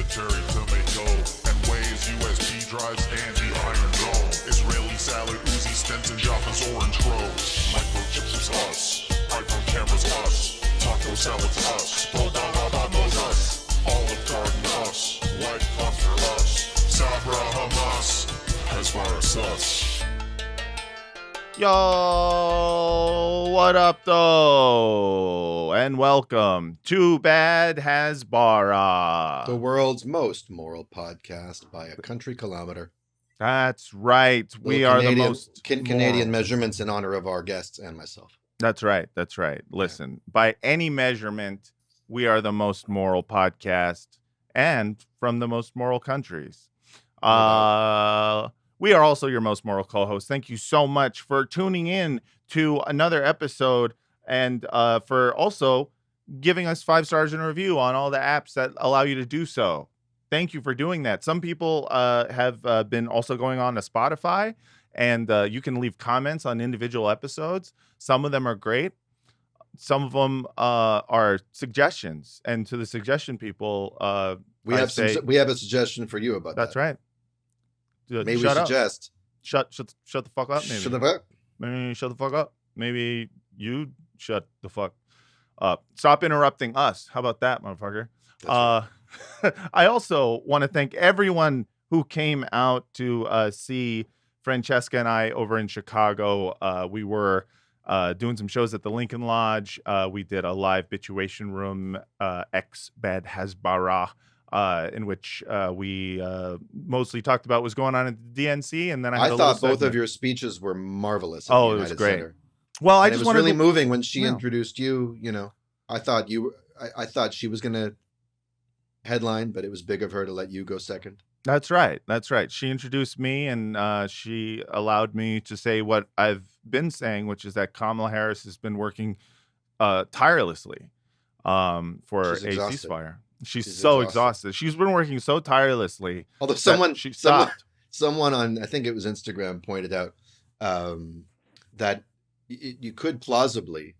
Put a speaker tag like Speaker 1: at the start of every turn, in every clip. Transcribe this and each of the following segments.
Speaker 1: military tomato, and weighs USB drives and the Iron Dome. Israeli salad, Uzi, Stenson, Jaffa's orange grow. Microchips is us, iPhone cameras us, taco salads us, Obama's us, Olive Garden us, White Monster us, Sabra Hamas, Hasbara sus.
Speaker 2: Yo, what up, though? And welcome to Bad Hasbara.
Speaker 3: The world's most moral podcast by a country kilometer.
Speaker 2: That's right. We are the most
Speaker 3: Canadian measurements in honor of our guests and myself.
Speaker 2: That's right. That's right. Listen, by any measurement, we are the most moral podcast and from the most moral countries. We are also your most moral co-host. Thank you so much for tuning in to another episode and for also giving us 5 stars in a review on all the apps that allow you to do so. Thank you for doing that. Some people have been also going on to Spotify, and you can leave comments on individual episodes. Some of them are great. Some of them are suggestions. And to the suggestion people,
Speaker 3: we have a suggestion for you about
Speaker 2: that's
Speaker 3: that.
Speaker 2: Right.
Speaker 3: Maybe we suggest.
Speaker 2: Shut the fuck up. Maybe.
Speaker 3: Shut the fuck.
Speaker 2: Maybe shut the fuck up. Maybe you shut the fuck up. Stop interrupting us. How about that, motherfucker? Right. I also want to thank everyone who came out to see Francesca and I over in Chicago. We were doing some shows at the Lincoln Lodge. We did a live Bituation Room ex Bad Hasbara. In which we mostly talked about what's going on at the DNC, and then I
Speaker 3: thought both of your speeches were marvelous.
Speaker 2: Oh, it was great. Center. Well,
Speaker 3: it was really moving when she introduced you. You know, I thought she was going to headline, but it was big of her to let you go second.
Speaker 2: That's right. That's right. She introduced me, and she allowed me to say what I've been saying, which is that Kamala Harris has been working tirelessly for a ceasefire. She's so exhausted. She's been working so tirelessly.
Speaker 3: Although someone on, I think it was Instagram, pointed out that you could plausibly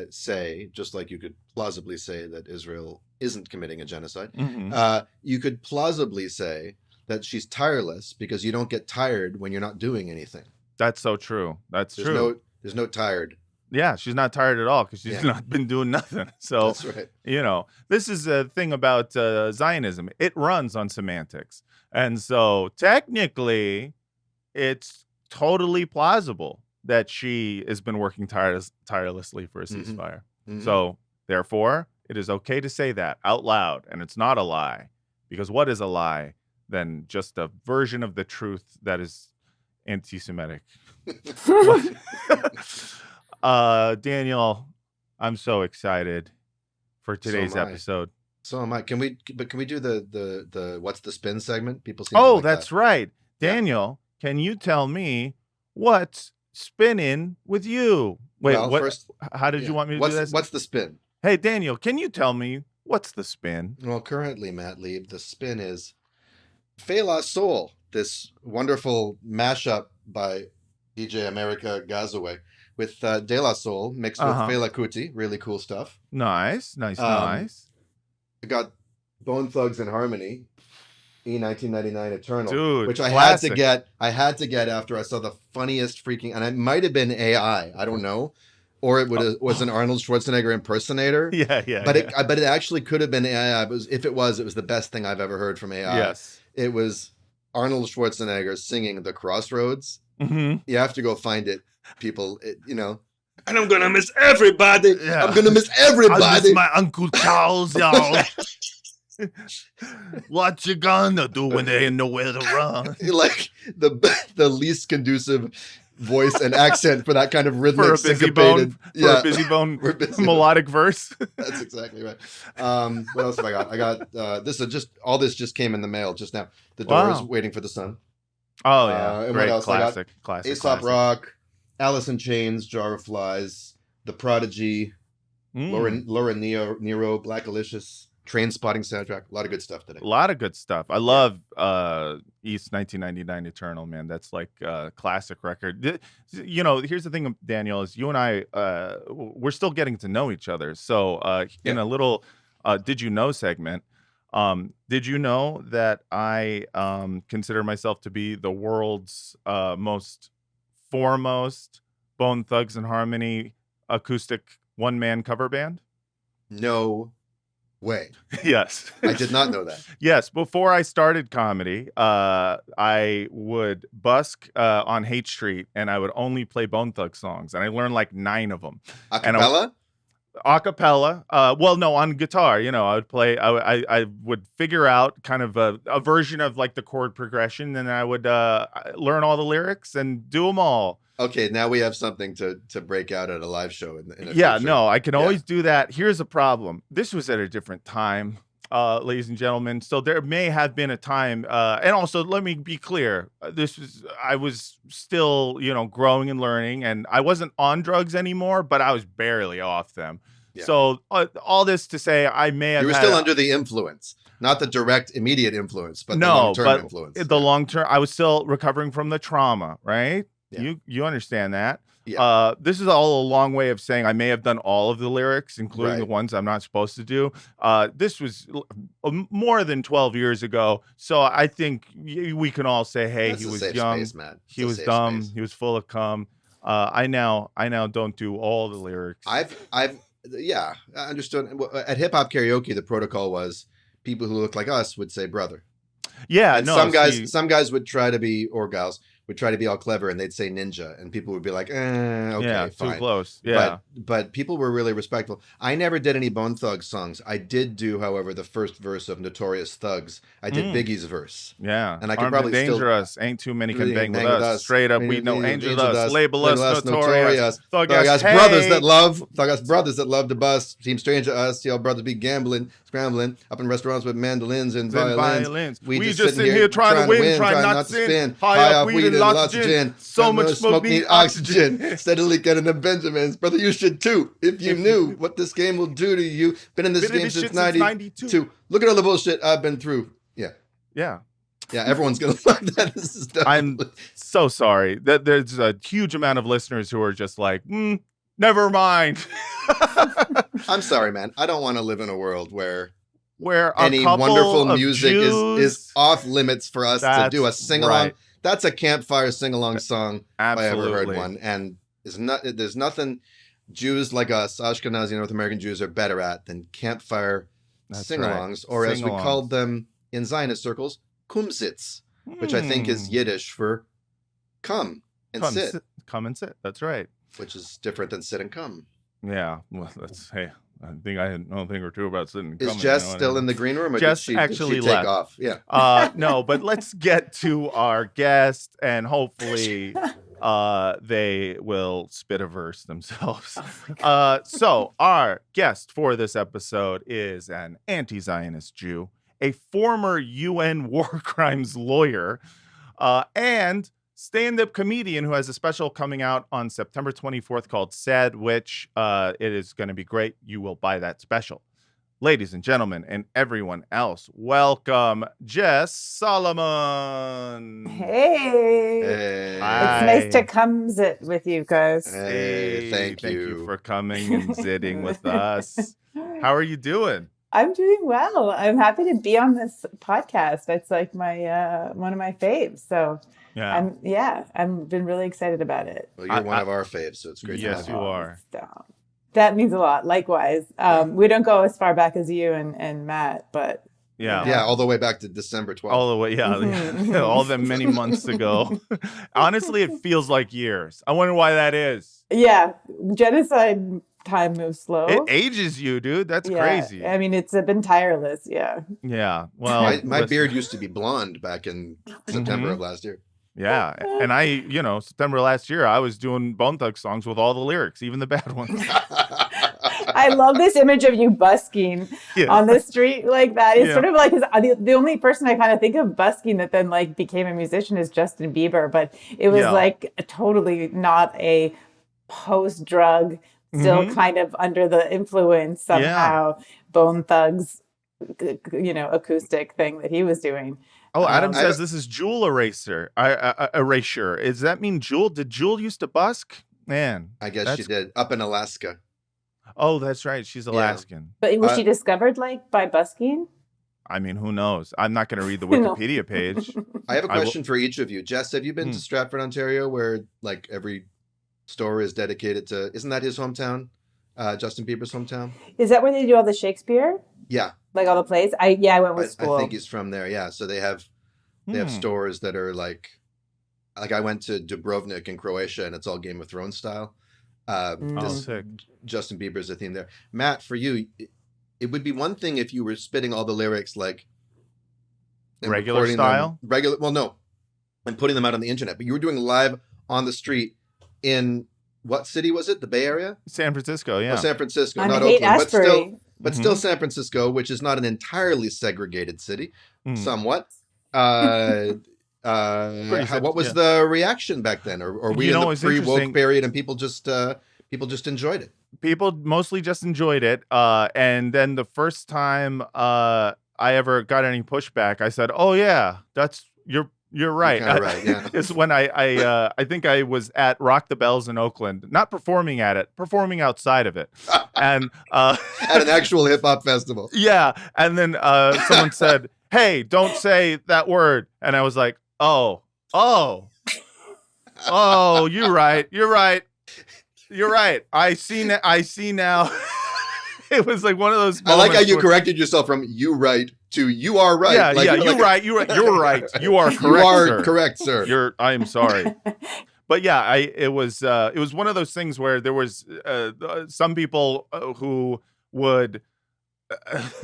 Speaker 3: say, just like you could plausibly say that Israel isn't committing a genocide, you could plausibly say that she's tireless because you don't get tired when you're not doing anything.
Speaker 2: That's so true. There's
Speaker 3: no tired.
Speaker 2: Yeah, she's not tired at all because she's not been doing nothing. So,
Speaker 3: that's right.
Speaker 2: You know, this is a thing about Zionism. It runs on semantics. And so technically, it's totally plausible that she has been working tirelessly for a ceasefire. Mm-hmm. So, therefore, it is okay to say that out loud. And it's not a lie. Because what is a lie than just a version of the truth that is anti-Semitic? Daniel, I'm so excited for today's episode.
Speaker 3: So am I. Can we do the what's the spin segment? People seem
Speaker 2: that's right. Daniel, can you tell me what's spinning with you? Wait, first, how did you want me to do this?
Speaker 3: What's the spin?
Speaker 2: Hey, Daniel, can you tell me what's the spin?
Speaker 3: Well, currently, Matt Lieb, the spin is Fela Soul, this wonderful mashup by DJ America Gazaway with De La Soul mixed with Fela Kuti. Really cool stuff.
Speaker 2: Nice.
Speaker 3: I got Bone Thugs and Harmony, E1999 Eternal,
Speaker 2: dude,
Speaker 3: which
Speaker 2: classic.
Speaker 3: I had to get after I saw the funniest freaking, and it might have been AI, I don't know, or it was an Arnold Schwarzenegger impersonator. But it actually could have been AI. If it was the best thing I've ever heard from AI.
Speaker 2: Yes,
Speaker 3: it was Arnold Schwarzenegger singing the Crossroads.
Speaker 2: Mm-hmm.
Speaker 3: You have to go find it, people. And I'm gonna miss everybody. Yeah. I'm gonna miss everybody.
Speaker 2: I miss my Uncle Charles, y'all. What you gonna do when there ain't nowhere to run?
Speaker 3: Like the least conducive voice and accent for that kind of rhythmic
Speaker 2: for a busy bone, melodic verse.
Speaker 3: That's exactly right. What else have I got? I got this. All this just came in the mail just now. The Doors, Waiting for the Sun.
Speaker 2: Oh yeah,
Speaker 3: and
Speaker 2: great,
Speaker 3: what else?
Speaker 2: classic.
Speaker 3: Aesop Rock, Alice in Chains, Jar of Flies, The Prodigy, Laura Nero, Black Alicious, Train Spotting soundtrack. A lot of good stuff today.
Speaker 2: A lot of good stuff. I love East 1999 Eternal, man. That's like a classic record. You know, here's the thing, Daniel, is you and I, we're still getting to know each other. So in a little Did You Know segment, Did you know that I consider myself to be the world's most foremost Bone Thugs and Harmony acoustic one-man cover band?
Speaker 3: No way.
Speaker 2: Yes.
Speaker 3: I did not know that.
Speaker 2: Yes. Before I started comedy, I would busk on Hate Street, and I would only play Bone Thug songs, and I learned like 9 of them.
Speaker 3: Acapella?
Speaker 2: Acapella. Well, no, on guitar. I would play. I would figure out kind of a version of like the chord progression, and I would learn all the lyrics and do them all.
Speaker 3: Okay, now we have something to break out at a live show. In a
Speaker 2: Yeah,
Speaker 3: future.
Speaker 2: no, I can always do that. Here's a problem. This was at a different time, ladies and gentlemen. So there may have been a time, and also let me be clear. I was still, growing and learning, and I wasn't on drugs anymore, but I was barely off them.
Speaker 3: Yeah.
Speaker 2: So all this to say, I may have.
Speaker 3: You were still under the influence, not the direct, immediate influence, but the
Speaker 2: no,
Speaker 3: long-term
Speaker 2: but
Speaker 3: influence.
Speaker 2: the long term. I was still recovering from the trauma, right?
Speaker 3: Yeah.
Speaker 2: You understand that.
Speaker 3: Yeah.
Speaker 2: This is all a long way of saying I may have done all of the lyrics, including the ones I'm not supposed to do. This was more than 12 years ago. So I think we can all say, hey,
Speaker 3: That's
Speaker 2: he
Speaker 3: a
Speaker 2: was
Speaker 3: safe
Speaker 2: young.
Speaker 3: space, man. It's
Speaker 2: He
Speaker 3: a
Speaker 2: was
Speaker 3: safe
Speaker 2: dumb.
Speaker 3: space.
Speaker 2: He was full of cum. I now don't do all the lyrics.
Speaker 3: Yeah, I understood. At hip hop karaoke, the protocol was people who looked like us would say brother.
Speaker 2: Yeah,
Speaker 3: And
Speaker 2: no.
Speaker 3: some guys would try to be, or gals would try to be all clever, and they'd say ninja, and people would be like, okay,
Speaker 2: yeah,
Speaker 3: fine.
Speaker 2: too close. Yeah.
Speaker 3: But people were really respectful. I never did any Bone Thugs songs. I did do, however, the first verse of Notorious Thugs. I did Biggie's verse.
Speaker 2: Yeah.
Speaker 3: And I could
Speaker 2: Armed
Speaker 3: probably
Speaker 2: and
Speaker 3: still-
Speaker 2: dangerous. Ain't too many can
Speaker 3: Really
Speaker 2: bang with
Speaker 3: bang with
Speaker 2: us.
Speaker 3: us.
Speaker 2: Straight up, we know angel us. Label us notorious. Thug
Speaker 3: Thug-ass
Speaker 2: hey.
Speaker 3: brothers that love to bust. Seem strange to us. See our brothers be gambling, scrambling up in restaurants with mandolins and violins.
Speaker 2: We just sitting here trying to win, trying not to sin. High off weed and lots of gin. So much smoke need oxygen.
Speaker 3: Steadily getting the Benjamins. Brother, you should too. If you knew what this game will do to you. Been in this game since 92. Look at all the bullshit I've been through. Yeah.
Speaker 2: Yeah.
Speaker 3: Yeah, everyone's going to like that. This is
Speaker 2: I'm so sorry. There's a huge amount of listeners who are just like, never mind.
Speaker 3: I'm sorry, man. I don't want to live in a world where
Speaker 2: a
Speaker 3: any
Speaker 2: couple
Speaker 3: wonderful
Speaker 2: of
Speaker 3: music
Speaker 2: Jews,
Speaker 3: is off limits for us to do a
Speaker 2: That's
Speaker 3: sing-along.
Speaker 2: right.
Speaker 3: That's a campfire sing-along song
Speaker 2: Absolutely.
Speaker 3: if I ever heard one. And there's nothing Jews like us, Ashkenazi North American Jews, are better at than campfire
Speaker 2: That's
Speaker 3: sing-alongs,
Speaker 2: right.
Speaker 3: or as we
Speaker 2: Sing-alongs.
Speaker 3: called them in Zionist circles, kumsitz, which I think is Yiddish for come and sit,
Speaker 2: Come and sit. That's right.
Speaker 3: which is different than sit and come.
Speaker 2: Yeah. Well, hey, I think I know a thing or two about sitting. And
Speaker 3: Is
Speaker 2: coming,
Speaker 3: Jess still in the green room, or
Speaker 2: Jess
Speaker 3: did
Speaker 2: actually
Speaker 3: she take
Speaker 2: left.
Speaker 3: off? Yeah.
Speaker 2: No, but let's get to our guest, and hopefully they will spit a verse themselves. So our guest for this episode is an anti-Zionist Jew, a former UN war crimes lawyer, and stand-up comedian who has a special coming out on September 24th called Sad Witch. It is going to be great. You will buy that special. Ladies and gentlemen, and everyone else, welcome Jess Salomon.
Speaker 4: Hey.
Speaker 3: Hey.
Speaker 2: Hi.
Speaker 4: It's nice to come sit with you guys.
Speaker 3: Hey, thank you.
Speaker 2: for coming and sitting with us. How are you doing?
Speaker 4: I'm doing well. I'm happy to be on this podcast. It's like my one of my faves. So
Speaker 2: Yeah.
Speaker 4: I've been really excited about it.
Speaker 3: Well, you're one of our faves, so it's great.
Speaker 2: Yes,
Speaker 3: to
Speaker 2: you
Speaker 3: have
Speaker 2: are.
Speaker 4: Stop. That means a lot. Likewise. We don't go as far back as you and Matt, but
Speaker 2: Yeah.
Speaker 3: Yeah, all the way back to December 12th.
Speaker 2: All the way, yeah.
Speaker 4: Mhm.
Speaker 2: All the many months ago. Honestly, it feels like years. I wonder why that is.
Speaker 4: yeah, genocide time moves slow.
Speaker 2: It ages you, dude. That's
Speaker 4: Yeah.
Speaker 2: crazy.
Speaker 4: I mean, it's been tireless. Yeah.
Speaker 2: Yeah. Well,
Speaker 3: my
Speaker 2: listen.
Speaker 3: beard used to be blonde back in September
Speaker 2: Mhm.
Speaker 3: of last year.
Speaker 2: Yeah. And I, September last year, I was doing Bone Thug songs with all the lyrics, even the bad ones.
Speaker 4: I love this image of you busking
Speaker 2: Yeah.
Speaker 4: on the street like that. It's
Speaker 2: Yeah.
Speaker 4: sort of like the only person I kind of think of busking that then like became a musician is Justin Bieber, but it was
Speaker 2: Yeah.
Speaker 4: like totally not a post-drug, still
Speaker 2: Mhm.
Speaker 4: kind of under the influence somehow Bone Thugs, acoustic thing that he was doing.
Speaker 2: Oh, Adam
Speaker 4: Um,
Speaker 2: says this is Jewel erasure. Erasure. Does that mean Jewel? Did Jewel used to busk? Man.
Speaker 3: I guess she did. Up in Alaska.
Speaker 2: Oh, that's right. She's Alaskan.
Speaker 4: But was she discovered like by busking?
Speaker 2: I mean, who knows? I'm not going to read the
Speaker 4: No.
Speaker 2: Wikipedia page.
Speaker 3: I have a question for each of you. Jess, have you been to Stratford, Ontario, where like every store is dedicated to? Isn't that his hometown? Justin Bieber's hometown.
Speaker 4: Is that where they do all the Shakespeare?
Speaker 3: Yeah,
Speaker 4: Like all the plays? I went with school.
Speaker 3: I think he's from there. Yeah, so they have stores that are like I went to Dubrovnik in Croatia, and it's all Game of Thrones style.
Speaker 2: Sick.
Speaker 3: Justin Bieber's a theme there. Matt, for you, it would be one thing if you were spitting all the lyrics like
Speaker 2: regular style.
Speaker 3: Well, no, and putting them out on the internet. But you were doing live on the street in what city was it? The Bay Area?
Speaker 2: San Francisco, yeah.
Speaker 3: Oh, San Francisco,
Speaker 4: On
Speaker 3: not
Speaker 4: Haight-Ashbury.
Speaker 3: but still San Francisco, which is not an entirely segregated city, somewhat. What was the reaction back then? Or were we in the pre-woke period and people just enjoyed it?
Speaker 2: People mostly just enjoyed it. And then the first time I ever got any pushback, I said, "Oh yeah, you're right."
Speaker 3: You're right, yeah.
Speaker 2: It's when I think I was at Rock the Bells in Oakland, not performing at it, performing outside of it, and
Speaker 3: at an actual hip hop festival.
Speaker 2: Yeah, and then someone said, "Hey, don't say that word," and I was like, "Oh, you're right. I see now." It was like one of those moments.
Speaker 3: I like how you corrected yourself from "you right" to "you are right."
Speaker 2: Yeah,
Speaker 3: like,
Speaker 2: yeah, you're right. You are correct.
Speaker 3: You are
Speaker 2: sir.
Speaker 3: correct, sir.
Speaker 2: I am sorry. But yeah, it was one of those things where there was some people who would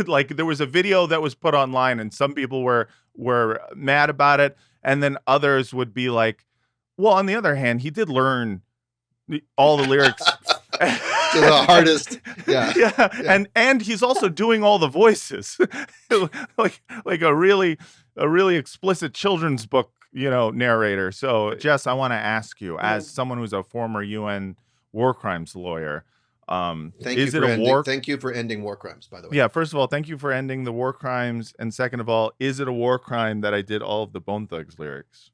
Speaker 2: like there was a video that was put online, and some people were mad about it, and then others would be like, "Well, on the other hand, he did learn all the lyrics."
Speaker 3: To the hardest, yeah.
Speaker 2: And he's also doing all the voices, like a really explicit children's book, narrator. So, Jess, I want to ask you, as someone who's a former UN war crimes lawyer,
Speaker 3: thank you for ending war crimes, by the way.
Speaker 2: Yeah, first of all, thank you for ending the war crimes, and second of all, is it a war crime that I did all of the Bone Thugs lyrics?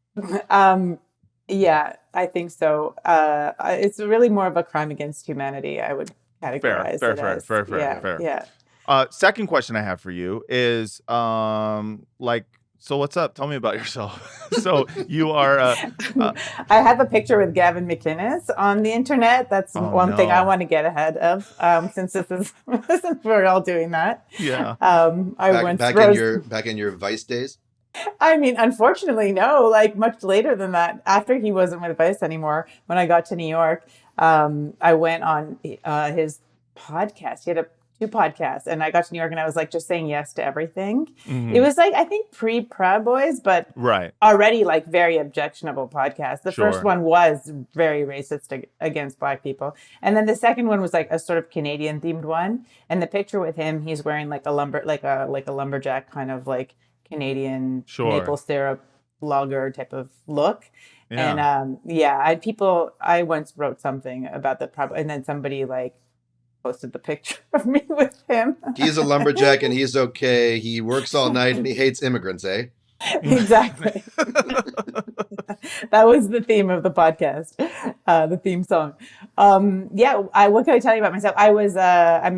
Speaker 4: Yeah, I think so. It's really more of a crime against humanity, I would categorize it as.
Speaker 2: Fair.
Speaker 4: Yeah.
Speaker 2: Second question I have for you is, so what's up? Tell me about yourself. So you are...
Speaker 4: I have a picture with Gavin McInnes on the internet. That's one thing I want to get ahead of, since since we're all doing that.
Speaker 2: Yeah.
Speaker 3: Back in your Vice days?
Speaker 4: I mean, unfortunately, no. Like much later than that, after he wasn't with Vice anymore, when I got to New York, I went on his podcast. He had two podcasts, and I got to New York, and I was like just saying yes to everything. Mm-hmm. It was like I think pre-Proud Boys, but already like very objectionable podcast. The first one was very racist against Black people, and then the second one was like a sort of Canadian themed one. And the picture with him, he's wearing like a lumberjack kind of like Canadian maple syrup lager type of look. Yeah. And I once wrote something about the problem, and then somebody like posted the picture of me with him.
Speaker 3: He's a lumberjack and he's okay. He works all night and he hates immigrants, eh?
Speaker 4: Exactly. That was the theme of the podcast, the theme song. What can I tell you about myself? I'm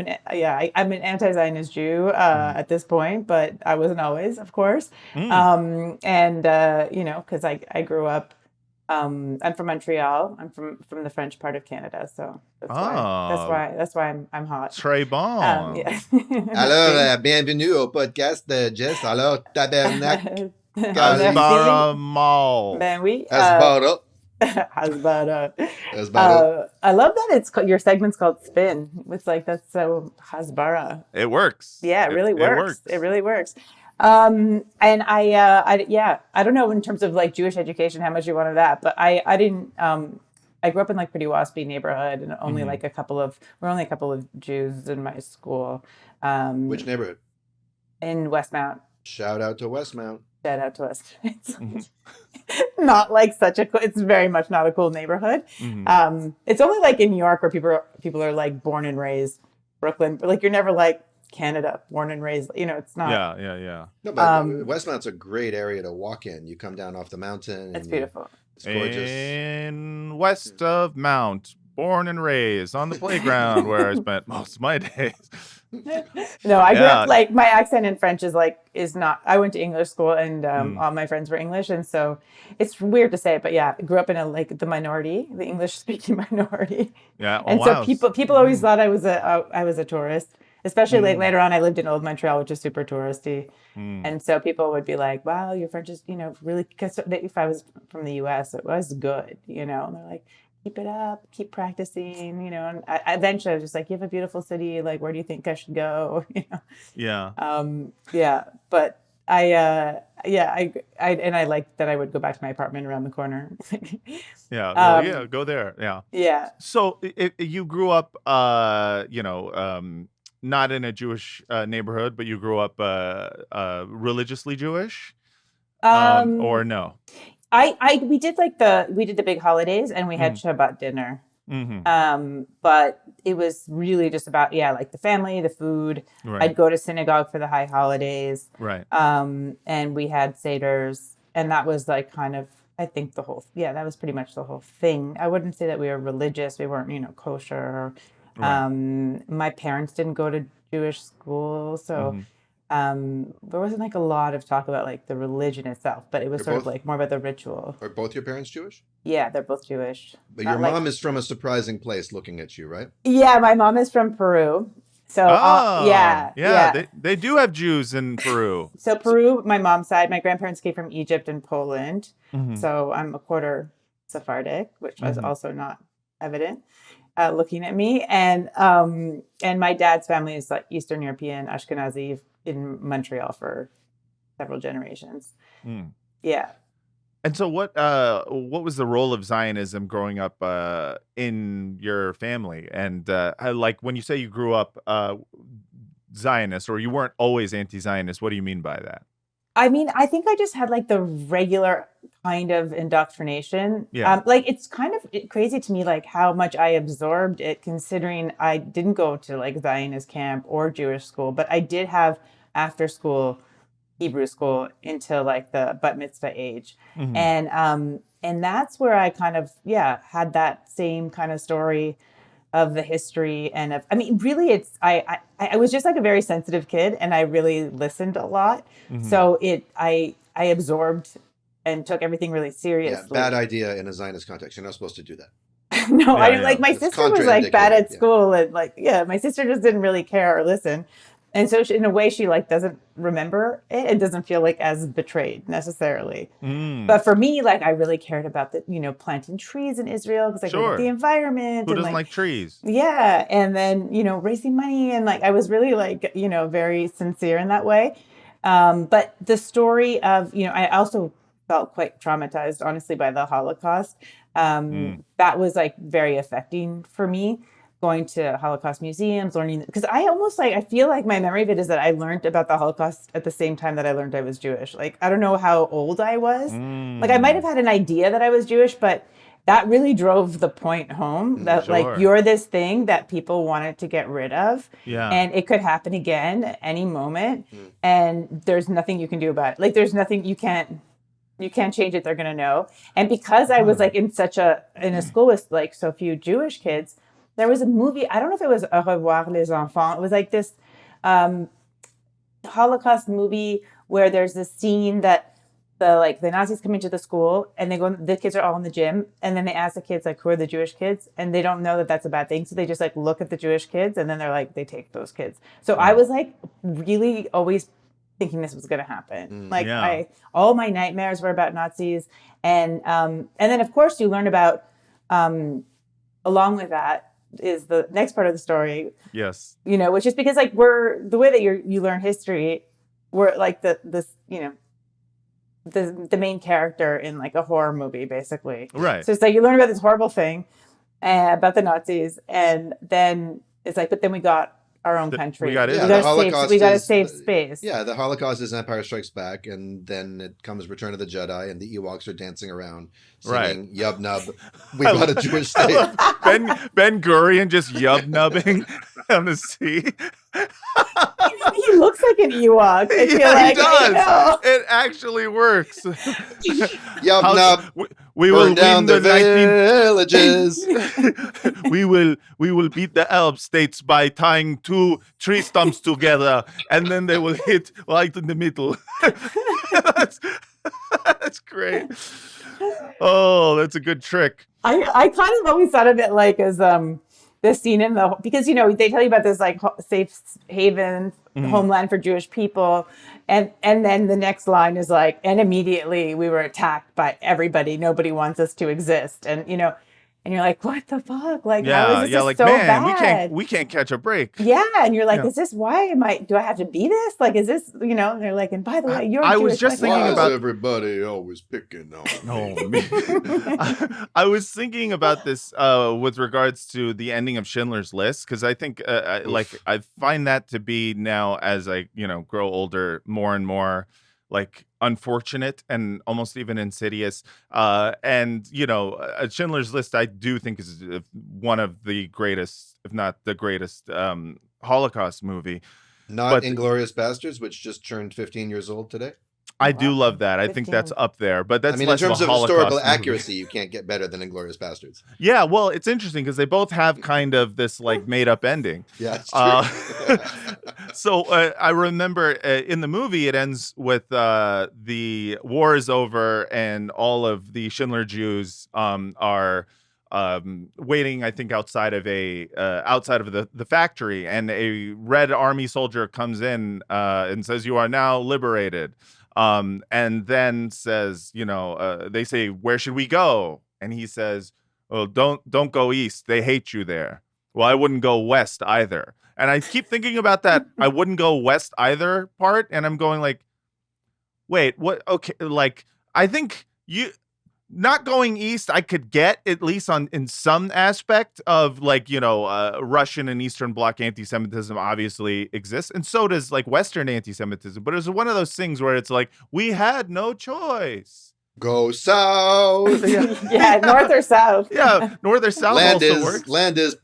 Speaker 4: an anti-Zionist Jew at this point, but I wasn't always, of course. Because I grew up. I'm from Montreal. I'm from the French part of Canada, so that's why I'm hot.
Speaker 2: Très bon.
Speaker 3: Alors, bienvenue au podcast de Jess. Alors, tabernacle.
Speaker 2: Hasbara Mall.
Speaker 4: Ben oui.
Speaker 3: Hasbara.
Speaker 4: Hasbara. I love that your segment's called Spin. It's like that's so Hasbara.
Speaker 2: It works.
Speaker 4: Yeah, it really works. It really works. And I don't know in terms of like Jewish education how much you wanted that, but I didn't. I grew up in like pretty waspy neighborhood, and only like we're only a couple of Jews in my school.
Speaker 3: Which neighborhood?
Speaker 4: In Westmount.
Speaker 3: Shout out to Westmount.
Speaker 4: Shout out to us. It's not like it's very much not a cool neighborhood. Mm-hmm. It's only like in New York where people are like born and raised Brooklyn, but like you're never like Canada, born and raised. It's not.
Speaker 2: Yeah.
Speaker 3: No, but Westmount's a great area to walk in. You come down off the mountain.
Speaker 4: It's beautiful.
Speaker 3: It's gorgeous.
Speaker 2: In west of Mount, born and raised on the playground where I spent most of my days.
Speaker 4: No, I grew
Speaker 2: Yeah.
Speaker 4: up like my accent in French is not. I went to English school and
Speaker 2: Mm.
Speaker 4: all my friends were English, and so it's weird to say it, but yeah, I grew up in the minority, the English speaking minority,
Speaker 2: Yeah. Oh
Speaker 4: and so
Speaker 2: wow.
Speaker 4: people always thought I was a tourist, especially like
Speaker 2: Mm.
Speaker 4: later on. I lived in Old Montreal, which is super touristy,
Speaker 2: Mm.
Speaker 4: and so people would be like, "Wow, your French is really." Because if I was from the U.S., it was good, and they're like, keep it up, keep practicing, and eventually I was just like, you have a beautiful city. Like, where do you think I should go?
Speaker 2: Yeah.
Speaker 4: Yeah, but I liked that I would go back to my apartment around the corner.
Speaker 2: Yeah. Well, yeah.
Speaker 4: um,
Speaker 2: Go there. Yeah.
Speaker 4: yeah.
Speaker 2: So you grew up, not in a Jewish neighborhood, but you grew up religiously Jewish, or
Speaker 4: Um,
Speaker 2: no?
Speaker 4: we did we did the big holidays and we had
Speaker 2: Mm.
Speaker 4: Shabbat dinner.
Speaker 2: Mm-hmm.
Speaker 4: But it was really just about, like the family, the food.
Speaker 2: Right.
Speaker 4: I'd go to synagogue for the high holidays.
Speaker 2: Right.
Speaker 4: And we had seders, and that was like kind of, I think that was pretty much the whole thing. I wouldn't say that we were religious. We weren't, kosher.
Speaker 2: Right.
Speaker 4: My parents didn't go to Jewish school, so there wasn't like a lot of talk about like the religion itself, but it was
Speaker 3: You're
Speaker 4: sort of
Speaker 3: both-
Speaker 4: like more about the ritual.
Speaker 3: Are both your parents Jewish?
Speaker 4: Yeah, they're both Jewish.
Speaker 3: But
Speaker 4: Not
Speaker 3: your
Speaker 4: like-
Speaker 3: mom is from a surprising place looking at you, right?
Speaker 4: Yeah, my mom is from Peru. So
Speaker 2: Oh,
Speaker 4: yeah.
Speaker 2: They do have Jews in Peru.
Speaker 4: So Peru, my mom's side, my grandparents came from Egypt and Poland.
Speaker 2: Mhm.
Speaker 4: So I'm a quarter Sephardic, which was
Speaker 2: Mhm.
Speaker 4: also not evident looking at me. And my dad's family is like Eastern European, Ashkenazi in Montreal for several generations.
Speaker 2: Mm.
Speaker 4: Yeah.
Speaker 2: And so what was the role of Zionism growing up in your family? And like when you say you grew up Zionist, or you weren't always anti-Zionist, what do you mean by that?
Speaker 4: I mean, I think I just had like the regular kind of indoctrination.
Speaker 2: Yeah.
Speaker 4: Like it's kind of crazy to me, like how much I absorbed it, considering I didn't go to like Zionist camp or Jewish school, but I did have after school Hebrew school until like the bat mitzvah age.
Speaker 2: Mhm.
Speaker 4: And that's where I kind of, had that same kind of story of the history and of, I mean, really I was just like a very sensitive kid and I really listened a lot.
Speaker 2: Mhm.
Speaker 4: So I absorbed and took everything really
Speaker 3: Yeah,
Speaker 4: seriously.
Speaker 3: bad idea in a Zionist context. You're not supposed to do that.
Speaker 4: No,
Speaker 2: Yeah,
Speaker 4: I didn't
Speaker 2: yeah.
Speaker 4: like my
Speaker 3: It's
Speaker 4: sister was like bad at
Speaker 3: contraindicated, yeah.
Speaker 4: school and like, my sister just didn't really care or listen. And so in a way she like doesn't remember it. It doesn't feel like as betrayed necessarily.
Speaker 2: Mm.
Speaker 4: But for me, like I really cared about the, planting trees in Israel because I cared
Speaker 2: Sure.
Speaker 4: about the environment.
Speaker 2: Who
Speaker 4: and
Speaker 2: doesn't like trees?
Speaker 4: Yeah. And then, raising money and like I was really like, very sincere in that way. But the story of, I also felt quite traumatized, honestly, by the Holocaust. That was like very affecting for me. Going to Holocaust museums, learning, because I feel like my memory of it is that I learned about the Holocaust at the same time that I learned I was Jewish. Like, I don't know how old I was. Like, I might have had an idea that I was Jewish, but that really drove the point home that
Speaker 2: Sure.
Speaker 4: like, you're this thing that people wanted to get rid of.
Speaker 2: Yeah.
Speaker 4: And it could happen again at any moment. And there's nothing you can do about it. Like, there's nothing you can't change it. They're going to know. And because I was like in a school with like so few Jewish kids, there was a movie, I don't know if it was Au revoir les enfants. It was like this Holocaust movie where there's this scene that the Nazis come into the school and the kids are all in the gym. And then they ask the kids, like, who are the Jewish kids? And they don't know that that's a bad thing. So they just like look at the Jewish kids and then they're like, they take those kids. So I was like really always thinking this was going to happen. Like
Speaker 2: Yeah.
Speaker 4: all my nightmares were about Nazis. And then of course you learn about, along with that, is the next part of the story,
Speaker 2: Yes.
Speaker 4: which is because like the way that you learn history, we're like the main character in like a horror movie, basically.
Speaker 2: Right.
Speaker 4: So it's like you learn about this horrible thing about the Nazis, and then it's like, but then we got our own country.
Speaker 2: we got
Speaker 3: Yeah,
Speaker 2: Israel.
Speaker 3: the Holocaust
Speaker 4: we got to
Speaker 3: is-
Speaker 4: save space.
Speaker 3: Yeah, the Holocaust is Empire Strikes Back, and then it comes Return of the Jedi, and the Ewoks are dancing around singing Yub Nub. We got a Jewish state.
Speaker 2: Ben Gurion just yub nubbing on the sea.
Speaker 4: He looks like an Ewok. I feel
Speaker 2: Yeah,
Speaker 4: like
Speaker 2: he does.
Speaker 4: I
Speaker 2: It actually works.
Speaker 3: Yup, nup.
Speaker 2: We will
Speaker 3: Burn down
Speaker 2: win
Speaker 3: the villages.
Speaker 2: we will beat the Arab states by tying two tree stumps together, and then they will hit right in the middle. that's, that's great. Oh, that's a good trick.
Speaker 4: I kind of always thought of it like as the scene in the, because they tell you about this like safe haven homeland for Jewish people, and then the next line is like, and immediately we were attacked by everybody. Nobody wants us to exist, and and you're like, what the fuck? Like, how is this just
Speaker 2: like
Speaker 4: so
Speaker 2: man,
Speaker 4: bad?
Speaker 2: we can't catch a break.
Speaker 4: Yeah, and you're like,
Speaker 2: Yeah.
Speaker 4: is this why do I have to be this? Like, is this and they're like, and by the way, you're
Speaker 2: I
Speaker 4: Jewish.
Speaker 2: was just
Speaker 4: Like,
Speaker 2: thinking
Speaker 3: Why
Speaker 2: about
Speaker 3: is everybody always picking on
Speaker 2: No,
Speaker 3: me?
Speaker 2: I was thinking about this with regards to the ending of Schindler's List, because I think I find that to be now, as I grow older, more and more like unfortunate and almost even insidious. And Schindler's List, I do think is one of the greatest, if not the greatest, Holocaust movie.
Speaker 3: Not Inglourious Bastards, which just turned 15 years old today.
Speaker 2: I do love that. I think that's up there, but that's
Speaker 3: in
Speaker 2: less
Speaker 3: terms
Speaker 2: of a
Speaker 3: of historical
Speaker 2: Holocaust movie.
Speaker 3: accuracy, you can't get better than Inglourious Bastards.
Speaker 2: Yeah, well, it's interesting because they both have kind of this like made up ending.
Speaker 3: Yeah, it's true.
Speaker 2: So I remember in the movie, it ends with the war is over and all of the Schindler Jews are waiting, I think, outside of the factory, and a Red Army soldier comes in and says, "You are now liberated." And then says, they say, "Where should we go?" And he says, "Oh, don't go east. They hate you there." Well, I wouldn't go west either. And I keep thinking about that "I wouldn't go west either" part, and I'm going like, wait, what? Okay, like I think not going east, I could get, at least in some aspect of like, Russian and Eastern Bloc anti-Semitism obviously exists. And so does like Western anti-Semitism. But it's one of those things where it's like, we had no choice.
Speaker 3: Go south.
Speaker 4: yeah, north or south.
Speaker 2: Yeah, north or south works.
Speaker 3: Land is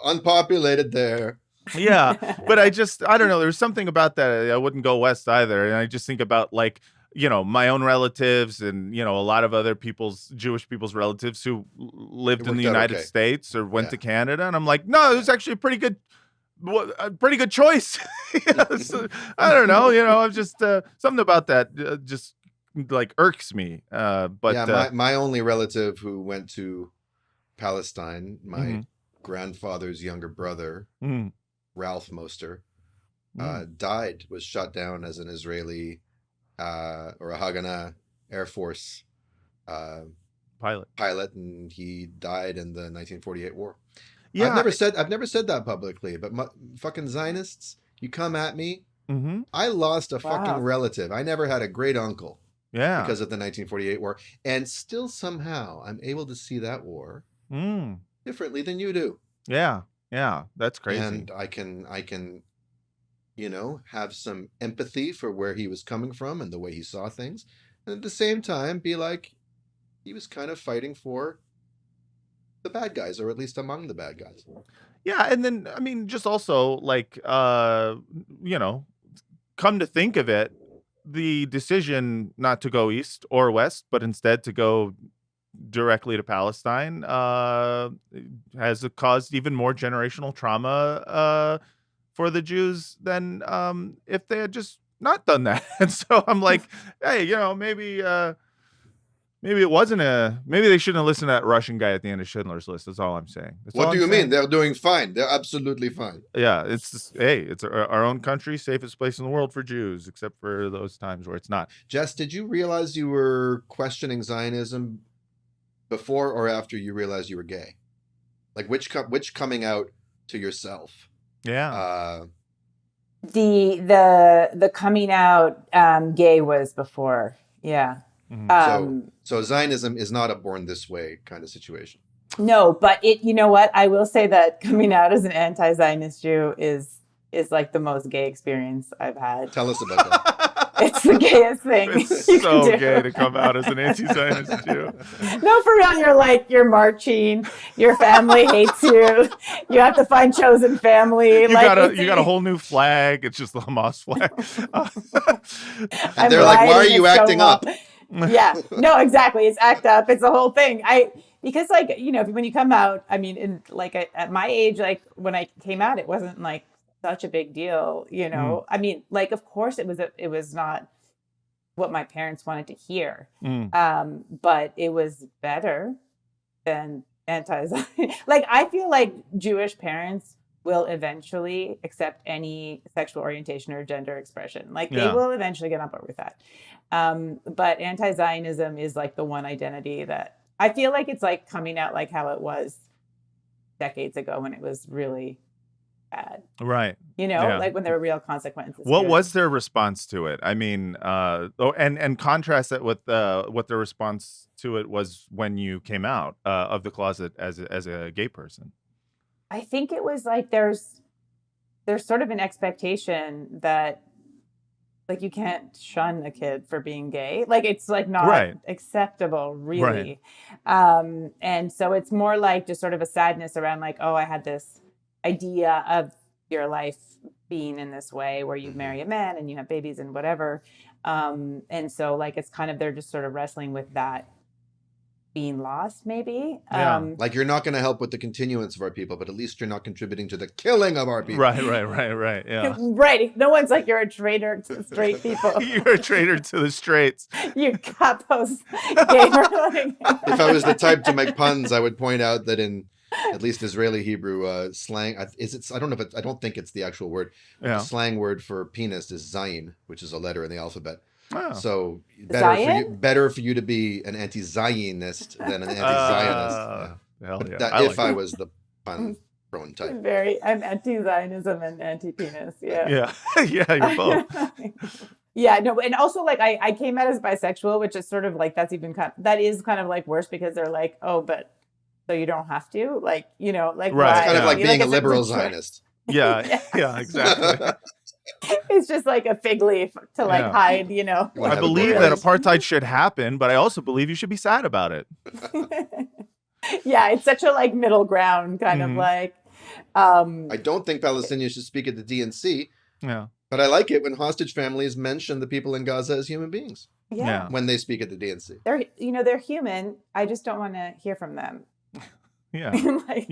Speaker 3: unpopulated there.
Speaker 2: Yeah, but I don't know. There's something about that. I wouldn't go west either. And I just think about like, my own relatives and, a lot of other Jewish people's relatives who lived in the United States or went to Canada. And I'm like, no, it was actually a pretty good choice. So, I don't know. I'm just something about that just like irks me. But
Speaker 3: yeah, my only relative who went to Palestine, my grandfather's younger brother, Ralph Moster, died, was shot down as an Israeli or a Haganah Air Force pilot, and he died in the 1948 war. Yeah, I've never said that publicly, but fucking Zionists, you come at me. I lost a fucking relative. I never had a great uncle. Yeah, because of the 1948 war, and still somehow I'm able to see that war differently than you do.
Speaker 2: Yeah, that's crazy.
Speaker 3: And I can have some empathy for where he was coming from and the way he saw things. And at the same time, be like, he was kind of fighting for the bad guys, or at least among the bad guys.
Speaker 2: Yeah. And then, I mean, just also like, come to think of it, the decision not to go east or west, but instead to go directly to Palestine has caused even more generational trauma for the Jews than if they had just not done that. And so I'm like, hey, maybe it wasn't maybe they shouldn't have listened to that Russian guy at the end of Schindler's List. That's all I'm saying.
Speaker 3: What do you mean? They're doing fine. They're absolutely fine.
Speaker 2: Yeah, it's just, hey, it's our own country, safest place in the world for Jews, except for those times where it's not.
Speaker 3: Jess, did you realize you were questioning Zionism before or after you realized you were gay? Like which coming out to yourself?
Speaker 2: Yeah.
Speaker 4: The coming out gay was before. Yeah.
Speaker 3: So Zionism is not a born this way kind of situation.
Speaker 4: No, but you know what? I will say that coming out as an anti-Zionist Jew is like the most gay experience I've had.
Speaker 3: Tell us about that.
Speaker 4: It's the gayest thing.
Speaker 2: It's
Speaker 4: you
Speaker 2: so
Speaker 4: can do.
Speaker 2: gay to come out as an anti-Zionist Jew.
Speaker 4: No, for real. You're marching. Your family hates you. You have to find chosen family.
Speaker 2: You got a whole new flag. It's just the Hamas flag.
Speaker 3: And they're like, "Why are you acting up?"
Speaker 4: Yeah, no, exactly. It's act up. It's the whole thing. Because like, when you come out, I mean, at my age, like when I came out, it wasn't like such a big deal, I mean, like, of course it was not what my parents wanted to hear. But it was better than anti-Zionist. Like, I feel like Jewish parents will eventually accept any sexual orientation or gender expression. Like, they will eventually get on board with that. But anti-Zionism is like the one identity that I feel like it's like coming out like how it was decades ago when it was really bad.
Speaker 2: Right.
Speaker 4: Like when there were real consequences.
Speaker 2: What was their response to it? I mean, and contrast it with what their response to it was when you came out of the closet as a gay person.
Speaker 4: I think it was like there's sort of an expectation that like you can't shun a kid for being gay. Like it's like not acceptable, really. And so it's more like just sort of a sadness around like, oh, I had this idea of your life being in this way where you marry a man and you have babies and whatever. And so like it's kind of they're just sort of wrestling with that being lost, maybe.
Speaker 3: Like you're not going to help with the continuance of our people, but at least you're not contributing to the killing of our people.
Speaker 2: Right. Yeah.
Speaker 4: Right. No one's like you're a traitor to straight people.
Speaker 2: You're a traitor to the straights.
Speaker 4: You capos gamer.
Speaker 3: If I was the type to make puns, I would point out that in at least Israeli Hebrew slang, I don't think it's the actual word. The slang word for penis is zayin, which is a letter in the alphabet. Oh. So better for you to be an anti-Zionist than an anti-Zionist.
Speaker 2: Hell yeah.
Speaker 3: If I was the pun-prone type.
Speaker 4: I'm anti-Zionism and anti-penis. Yeah.
Speaker 2: Yeah, you're both.
Speaker 4: Yeah, no, and also like I came out as bisexual, which is sort of like that is kind of like worse because they're like, oh, but so you don't have to, like, like
Speaker 2: right.
Speaker 3: It's kind of like being a liberal Zionist.
Speaker 2: Yeah, exactly.
Speaker 4: It's just like a fig leaf to like hide,
Speaker 2: I believe that apartheid should happen, but I also believe you should be sad about it.
Speaker 4: Yeah, it's such a like middle ground kind of like.
Speaker 3: I don't think Palestinians should speak at the DNC.
Speaker 2: Yeah.
Speaker 3: But I like it when hostage families mention the people in Gaza as human beings.
Speaker 4: Yeah.
Speaker 3: When they speak at the DNC.
Speaker 4: They're human. I just don't want to hear from them.
Speaker 2: Yeah.
Speaker 4: Like,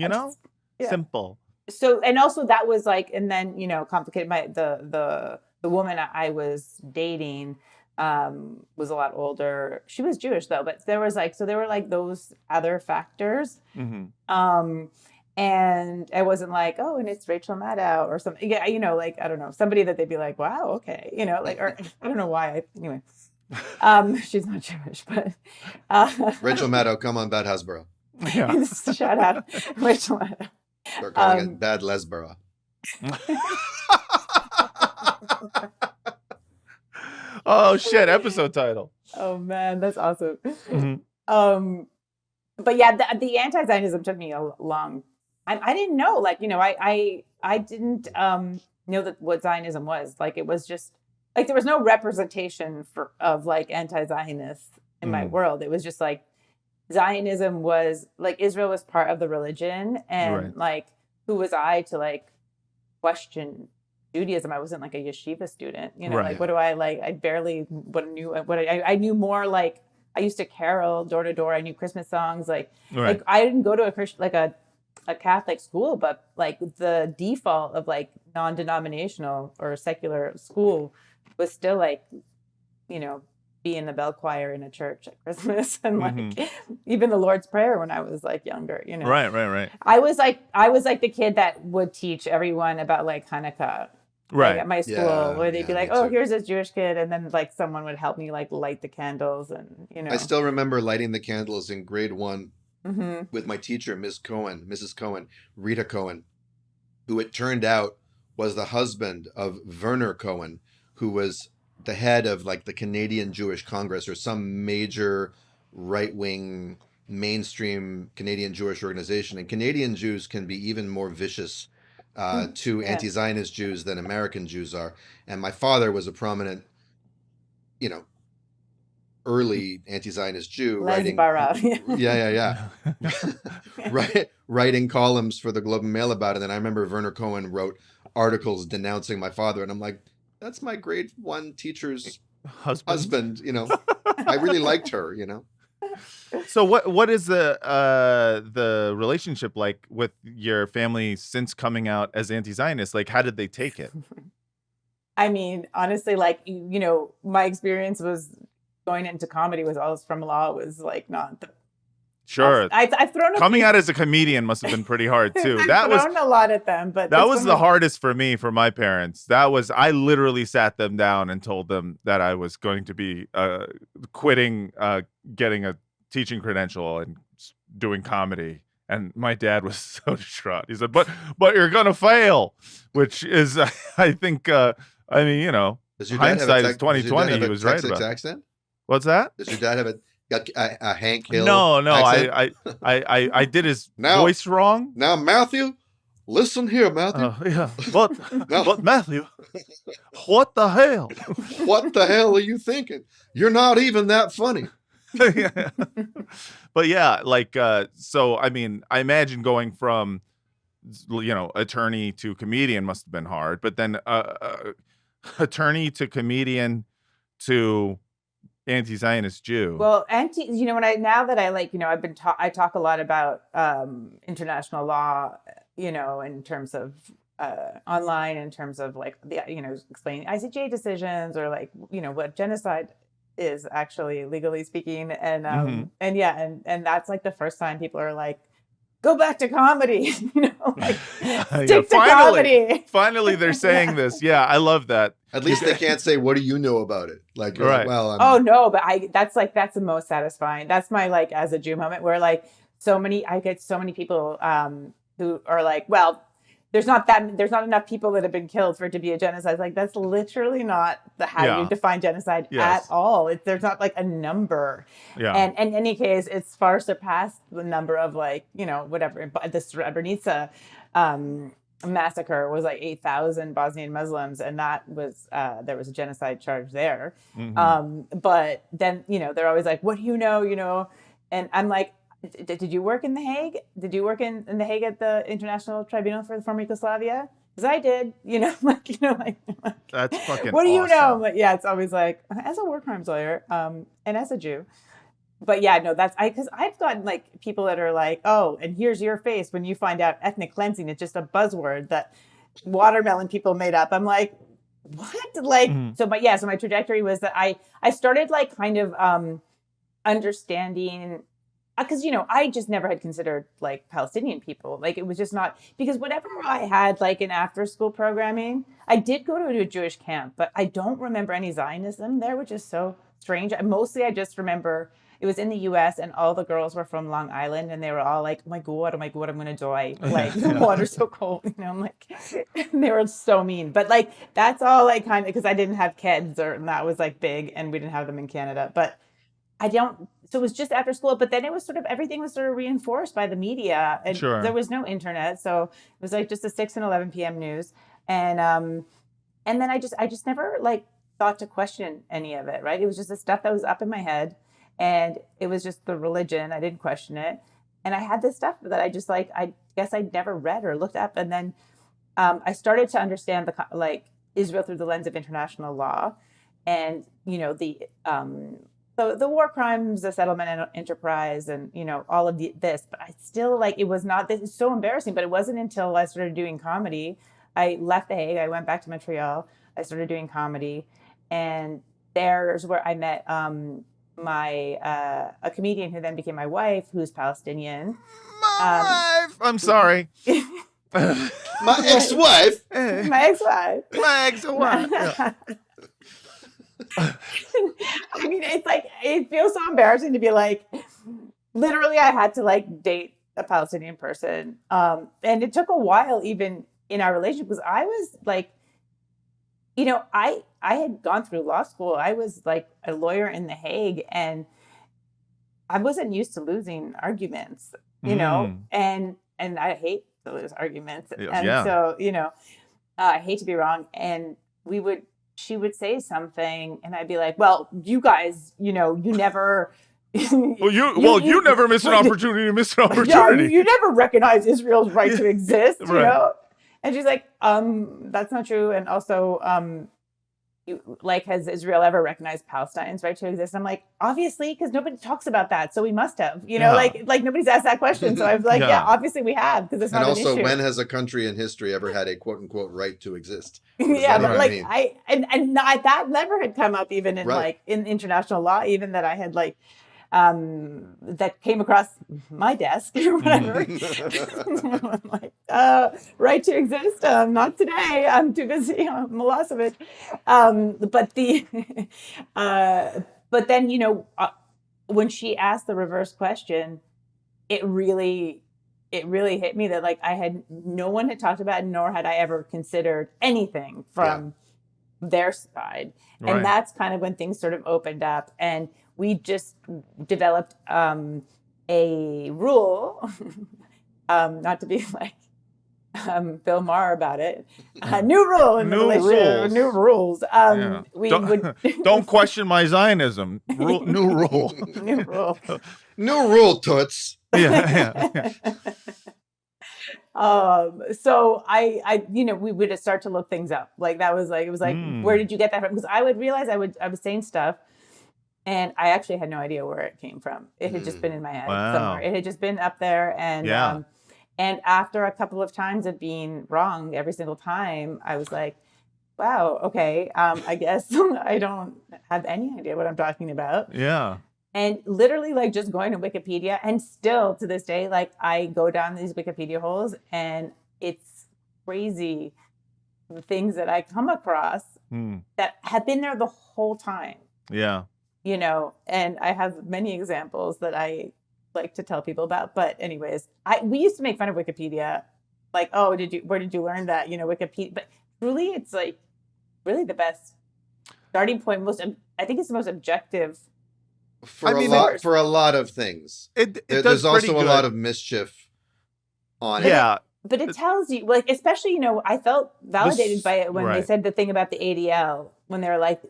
Speaker 2: simple.
Speaker 4: So, and also that was like, and then, complicated. The woman I was dating was a lot older. She was Jewish though, but there were like those other factors. And I wasn't like, oh, and it's Rachel Maddow or something. Yeah, like, I don't know, somebody that they'd be like, wow, okay. Like, or I don't know why. Anyway, she's not Jewish, but.
Speaker 3: Rachel Maddow, come on, Bad Hasbara.
Speaker 2: Yeah.
Speaker 4: Shout out, Rachel Maddow.
Speaker 3: They're calling it Bad Lesbara.
Speaker 2: Oh, shit. Episode title.
Speaker 4: Oh, man. That's awesome. But yeah, the anti-Zionism took me a long. I didn't know, like, I didn't know that what Zionism was. Like, it was just like there was no representation of like anti-Zionists in my world. It was just like Zionism was like Israel was part of the religion, and like who was I to like question Judaism? I wasn't like a yeshiva student, like what do I like? I barely I knew more like I used to carol door to door. I knew Christmas songs, like I didn't go to a Christian like a Catholic school, but like the default of like non-denominational or secular school was still like be in the bell choir in a church at Christmas and like even the Lord's Prayer when I was like younger,
Speaker 2: Right.
Speaker 4: I was like the kid that would teach everyone about like Hanukkah. Like, at my school, where they'd be like, "Oh, here's this Jewish kid," and then like someone would help me like light the candles, and
Speaker 3: I still remember lighting the candles in grade 1 with my teacher, Mrs. Cohen, Rita Cohen, who it turned out was the husband of Werner Cohen, who was the head of like the Canadian Jewish Congress or some major right-wing mainstream Canadian Jewish organization. And Canadian Jews can be even more vicious to anti-Zionist Jews than American Jews are. And my father was a prominent you know, early anti-Zionist Jew
Speaker 4: Hasbara.
Speaker 3: writing columns for the Globe and Mail about it. And I remember Werner Cohen wrote articles denouncing my father, and I'm like, that's my grade 1 teacher's husband. You know, I really liked her. You know.
Speaker 2: So what is the relationship like with your family since coming out as anti-Zionist? Like, how did they take it?
Speaker 4: I mean, honestly, like, you know, my experience was going into comedy was always from law was like not the.
Speaker 2: Sure.
Speaker 4: I've thrown
Speaker 2: coming out as a comedian must have been pretty hard too.
Speaker 4: I've thrown a lot at them, but
Speaker 2: that was the hardest for me, for my parents. I literally sat them down and told them that I was going to be quitting, getting a teaching credential and doing comedy. And my dad was so distraught. He said, but you're going to fail, which is, I think, I mean, you know, hindsight is 2020. He was right about
Speaker 3: accent?
Speaker 2: What's that?
Speaker 3: Does your dad have a Hank Hill
Speaker 2: No,
Speaker 3: accent?
Speaker 2: I did his voice wrong.
Speaker 3: Now, Matthew, listen here, Matthew.
Speaker 2: Yeah, but Matthew, what the hell?
Speaker 3: What the hell are you thinking? You're not even that funny.
Speaker 2: But yeah, like, so, I mean, I imagine going from, you know, attorney to comedian must have been hard, but then attorney to comedian to anti-Zionist Jew.
Speaker 4: Well, you know, now that I like, you know, I talk a lot about international law, you know, in terms of online, in terms of like the, you know, explaining ICJ decisions, or like, you know, what genocide is actually legally speaking, and and yeah, and that's like the first time people are like, go back to comedy, you know, like stick to comedy.
Speaker 2: Finally, they're saying this. Yeah, I love that.
Speaker 3: At least they can't say, "What do you know about it?" Like,
Speaker 2: right?
Speaker 3: Like, well,
Speaker 4: oh no, but that's the most satisfying. That's my like as a Jew moment where like I get so many people who are like, well, there's not enough people that have been killed for it to be a genocide. Like, that's literally not how you define genocide at all. There's not like a number.
Speaker 2: Yeah.
Speaker 4: And in any case, it's far surpassed the number of like, you know, whatever. But the Srebrenica massacre was like 8,000 Bosnian Muslims, and that was there was a genocide charge there. But then, you know, they're always like, what do you know? You know, and I'm like, did you work in The Hague? Did you work in The Hague at the International Tribunal for the former Yugoslavia? Because I did, you know, like, you know, like
Speaker 2: that's fucking
Speaker 4: what do you
Speaker 2: awesome.
Speaker 4: know? But yeah, it's always like, as a war crimes lawyer, and as a Jew. But yeah, no, because I've gotten like people that are like, oh, and here's your face when you find out ethnic cleansing is just a buzzword that watermelon people made up. I'm like, what? Like, so my trajectory was that I started like kind of understanding. Because, you know, I just never had considered like Palestinian people. Like, it was just not, because whatever I had like in after school programming, I did go to a Jewish camp, but I don't remember any Zionism there, which is so strange. Mostly I just remember it was in the US and all the girls were from Long Island, and they were all like, oh my God, I'm going to die. Like, the water's so cold, you know, I'm like, they were so mean. But like, that's all like kind of, because I didn't have kids, and that was like big, and we didn't have them in Canada. But so it was just after school, but then it was sort of, everything was sort of reinforced by the media, and there was no internet. So it was like just the 6 and 11 p.m. news. And then I just never like thought to question any of it. Right. It was just the stuff that was up in my head, and it was just the religion. I didn't question it. And I had this stuff that I just like, I guess I'd never read or looked up. And then I started to understand Israel through the lens of international law, and, you know, the war crimes, the settlement enterprise, and, you know, all of this, but I still like, it was not, this is so embarrassing, but it wasn't until I started doing comedy. I left The Hague, I went back to Montreal, I started doing comedy, and there's where I met a comedian who then became my wife, who's Palestinian.
Speaker 2: My wife! I'm sorry.
Speaker 3: My ex-wife!
Speaker 4: My ex-wife.
Speaker 2: My ex-wife. Yeah.
Speaker 4: I mean, it's like, it feels so embarrassing to be like, literally I had to like date a Palestinian person. And it took a while even in our relationship, because I was like, you know, I had gone through law school. I was like a lawyer in The Hague, and I wasn't used to losing arguments, you know, and I hate to lose arguments. And so, you know, I hate to be wrong. And we would she would say something and I'd be like, well, you guys, you never.
Speaker 2: Well, you never miss an opportunity to miss an opportunity.
Speaker 4: Yeah, you never recognize Israel's right to exist,
Speaker 2: Right.
Speaker 4: And she's like, that's not true. And also, has Israel ever recognized Palestine's right to exist? I'm like, obviously, because nobody talks about that, so we must have. Like nobody's asked that question, so I was like, yeah, obviously we have, because it's not an issue.
Speaker 3: And also, when has a country in history ever had a quote unquote right to exist?
Speaker 4: Yeah, but like that never had come up even in in international law, even that I had that came across my desk or whatever. I'm like, right to exist? Not today. I'm too busy on Milosevic. But then, when she asked the reverse question, it really hit me that no one had talked about it, nor had I ever considered anything from their side.
Speaker 2: Right.
Speaker 4: And that's kind of when things sort of opened up, and we just developed a rule, not to be like Bill Maher about it. New rule in the relationship. New rules.
Speaker 2: Don't question my Zionism. New rule.
Speaker 4: New rule.
Speaker 3: New rule, toots.
Speaker 2: Yeah.
Speaker 4: So we would just start to look things up. Like that was like, it was like, where did you get that from? Because I would realize I was saying stuff, and I actually had no idea where it came from. It had just been in my head somewhere. It had just been up there, and and after a couple of times of being wrong every single time, I was like, wow, okay, I guess I don't have any idea what I'm talking about.
Speaker 2: Yeah.
Speaker 4: And literally just going to Wikipedia, and still to this day, I go down these Wikipedia holes, and it's crazy the things that I come across that have been there the whole time.
Speaker 2: Yeah.
Speaker 4: And I have many examples that I like to tell people about. But anyways, we used to make fun of Wikipedia. Like, oh, where did you learn that? Wikipedia. But truly, it's really the best starting point. I think it's the most objective.
Speaker 3: For a lot of things. There's also a lot of mischief on it.
Speaker 2: Yeah.
Speaker 4: But it tells you, especially, I felt validated by it when they said the thing about the ADL, when they were like,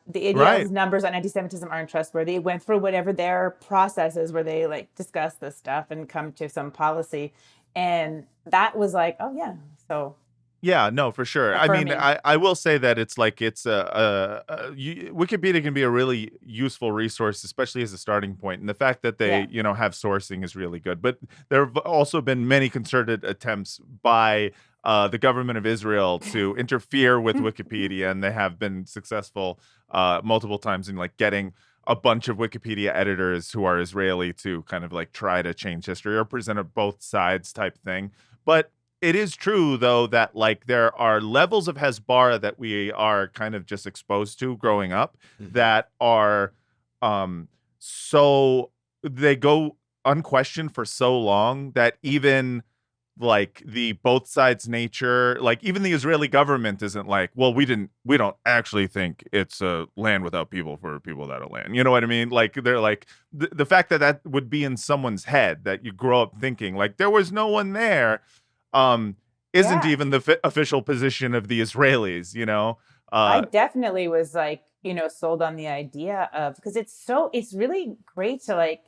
Speaker 4: the ADL's numbers on anti-Semitism aren't trustworthy. It went through whatever their processes where they discuss this stuff and come to some policy. And that was like, oh yeah. So.
Speaker 2: Yeah, no, for sure.
Speaker 4: Affirming.
Speaker 2: I mean, I will say that Wikipedia can be a really useful resource, especially as a starting point. And the fact that they, have sourcing is really good. But there have also been many concerted attempts by the government of Israel to interfere with Wikipedia, and they have been successful multiple times in getting a bunch of Wikipedia editors who are Israeli to kind of try to change history or present a both sides type thing. But it is true, though, that there are levels of Hasbara that we are kind of just exposed to growing up that are so they go unquestioned for so long that even the both sides nature, even the Israeli government isn't well, we don't actually think it's a land without people for people without a land. You know what I mean? They're the fact that would be in someone's head, that you grow up thinking there was no one there. Isn't even the official position of the Israelis,
Speaker 4: I definitely was sold on the idea of, because it's really great to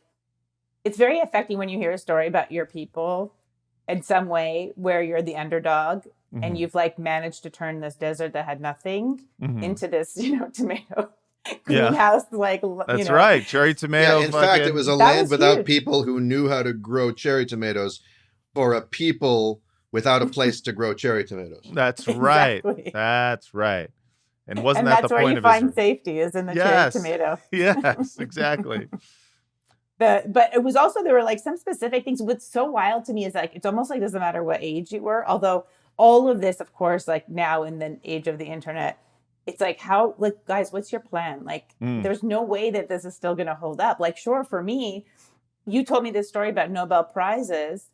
Speaker 4: it's very affecting when you hear a story about your people in some way where you're the underdog and you've managed to turn this desert that had nothing into this, tomato greenhouse.
Speaker 2: That's right. Cherry tomato.
Speaker 3: Yeah, in fact, it was a land without people who knew how to grow cherry tomatoes for a people without a place to grow cherry tomatoes.
Speaker 2: That's right.
Speaker 4: Exactly.
Speaker 2: That's right. And wasn't that the point of it?
Speaker 4: That's where you find safety, is in the cherry tomato.
Speaker 2: Yes, exactly.
Speaker 4: But it was also, there were some specific things. What's so wild to me is it's almost it doesn't matter what age you were. Although all of this, of course, now in the age of the internet, it's how, guys, what's your plan? There's no way that this is still going to hold up. Sure, for me, you told me this story about Nobel Prizes.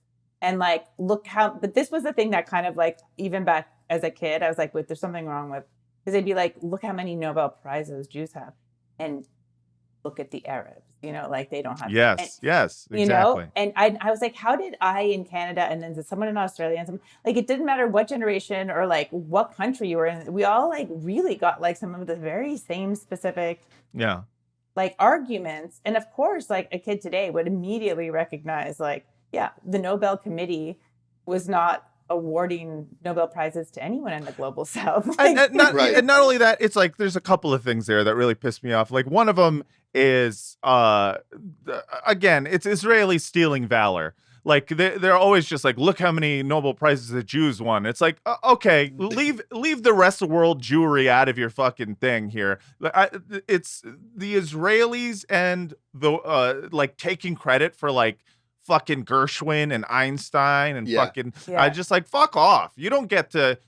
Speaker 4: And look how, but this was the thing that kind of even back as a kid, I was wait, there's something wrong with, because they'd be look how many Nobel Prizes Jews have. And look at the Arabs. you know, like they don't have.
Speaker 2: Yes, yes,
Speaker 4: You
Speaker 2: exactly.
Speaker 4: know, and I was like, how did I in Canada and then someone in Australia and some like it didn't matter what generation or like what country you were in, we all like really got like some of the very same specific
Speaker 2: Yeah.
Speaker 4: like arguments. And of course, like a kid today would immediately recognize like, yeah, the Nobel Committee was not awarding Nobel Prizes to anyone in the global South. Like,
Speaker 2: And not,
Speaker 3: Right.
Speaker 2: and not only that, it's like there's a couple of things there that really pissed me off. Like one of them is again, it's Israelis stealing valor. Like they're always just like, look how many Nobel Prizes the Jews won. It's like, okay, leave the rest of the world Jewry out of your fucking thing here. It's the Israelis and the like taking credit for like fucking Gershwin and Einstein and
Speaker 3: Yeah.
Speaker 2: fucking
Speaker 4: Yeah.
Speaker 2: I just like fuck off. You don't get to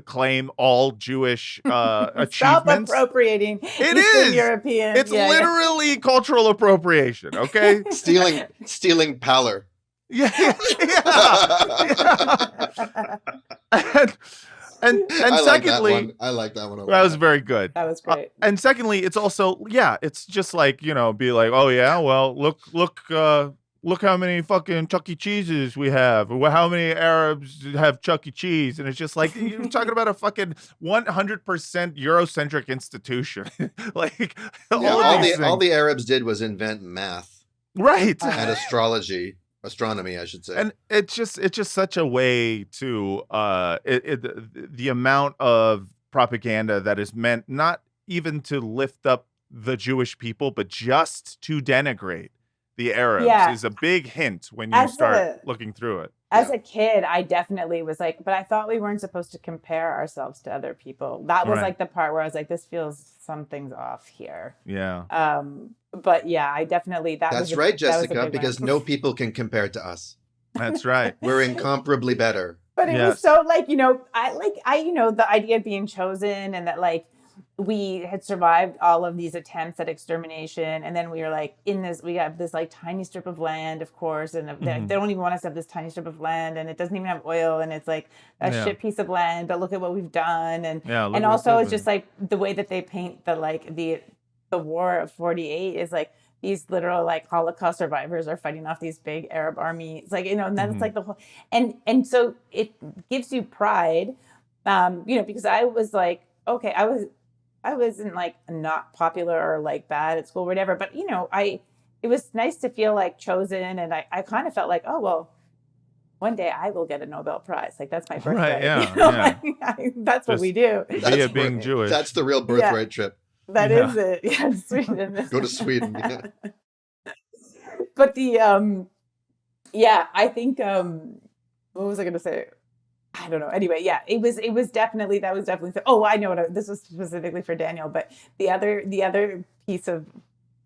Speaker 2: claim all Jewish
Speaker 4: stop
Speaker 2: achievements.
Speaker 4: appropriating
Speaker 2: It
Speaker 4: Eastern
Speaker 2: is.
Speaker 4: European.
Speaker 2: It's literally cultural appropriation, okay?
Speaker 3: Stealing Pallor.
Speaker 2: Yeah. And
Speaker 3: I like that
Speaker 2: secondly,
Speaker 3: one. I like that one.
Speaker 2: that was very good.
Speaker 4: That was great.
Speaker 2: And secondly, it's also it's just like, you know, be like, oh yeah, well, look how many fucking Chuck E. Cheeses we have. Or how many Arabs have Chuck E. Cheese? And it's just like, you're talking about a fucking 100% Eurocentric institution. Like,
Speaker 3: Yeah, all the Arabs did was invent math
Speaker 2: right.
Speaker 3: and astronomy, I should say.
Speaker 2: And it's just such a way to the amount of propaganda that is meant not even to lift up the Jewish people, but just to denigrate the Arabs is a big hint when you start looking through it.
Speaker 4: As a kid, I definitely was like, but I thought we weren't supposed to compare ourselves to other people. That was like the part where I was like, this feels something's off here.
Speaker 2: Yeah.
Speaker 4: But yeah, I definitely
Speaker 3: That's right, Jessica, because no people can compare to us.
Speaker 2: That's right.
Speaker 3: We're incomparably better.
Speaker 4: But it was so like, you know, I you know, the idea of being chosen and that like we had survived all of these attempts at extermination, and then we were like we have this like tiny strip of land, of course, and they don't even want us to have this tiny strip of land, and it doesn't even have oil, and it's like a shit piece of land, but look at what we've done, and also it's just like the way that they paint the war of 48 is like these literal like Holocaust survivors are fighting off these big Arab armies, like, you know, and that's like the whole, and so it gives you pride, you know, because I was like, okay, I wasn't like not popular or like bad at school or whatever, but you know, it was nice to feel like chosen, and I kind of felt like, oh well, one day I will get a Nobel Prize. Like that's my birthday.
Speaker 2: Right, yeah,
Speaker 4: you know?
Speaker 2: yeah.
Speaker 4: That's what we do.
Speaker 2: That's being Jewish.
Speaker 3: That's the real birthright trip.
Speaker 4: That is it. Yeah, Sweden.
Speaker 3: Go to Sweden. Yeah.
Speaker 4: But the I think what was I going to say? I don't know. Anyway, yeah, it was definitely oh, I know this was specifically for Daniel, but the other piece of,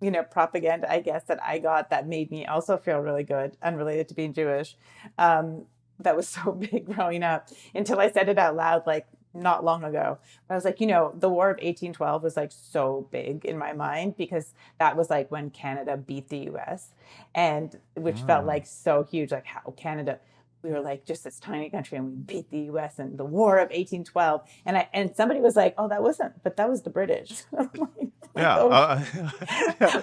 Speaker 4: you know, propaganda, I guess, that I got that made me also feel really good, unrelated to being Jewish, that was so big growing up until I said it out loud, like not long ago. But I was like, you know, the War of 1812 was like so big in my mind because that was like when Canada beat the US, and which felt like so huge, like how Canada, we were like just this tiny country and we beat the US in the War of 1812. And somebody was like, oh, that was the British.
Speaker 2: Yeah.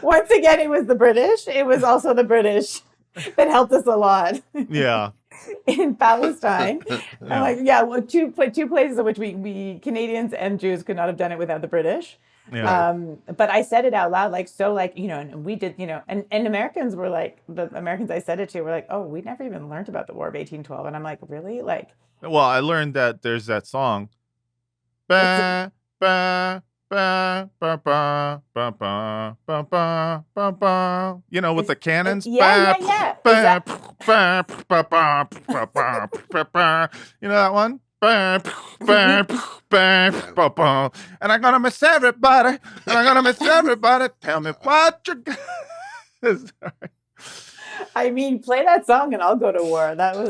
Speaker 4: Once again, it was the British. It was also the British that helped us a lot.
Speaker 2: Yeah.
Speaker 4: In Palestine. I'm like, well, two places in which we Canadians and Jews could not have done it without the British.
Speaker 2: Yeah.
Speaker 4: But I said it out loud, like, so like, you know, and we did, you know, and Americans were like, the Americans I said it to were like, oh, we never even learned about the War of 1812. And I'm like, really? Like,
Speaker 2: well, I learned that there's that song. Ba, ba, ba, ba, ba, ba, ba, ba, ba, ba, ba. You know, with the cannons.
Speaker 4: Yeah.
Speaker 2: Ba, ba, ba, ba, ba, ba, ba, ba, ba. You know that one? Ba, ba, ba, ba, ba. And I'm gonna miss everybody. And I'm gonna miss everybody. Tell me what you.
Speaker 4: I mean, play that song and I'll go to war. That was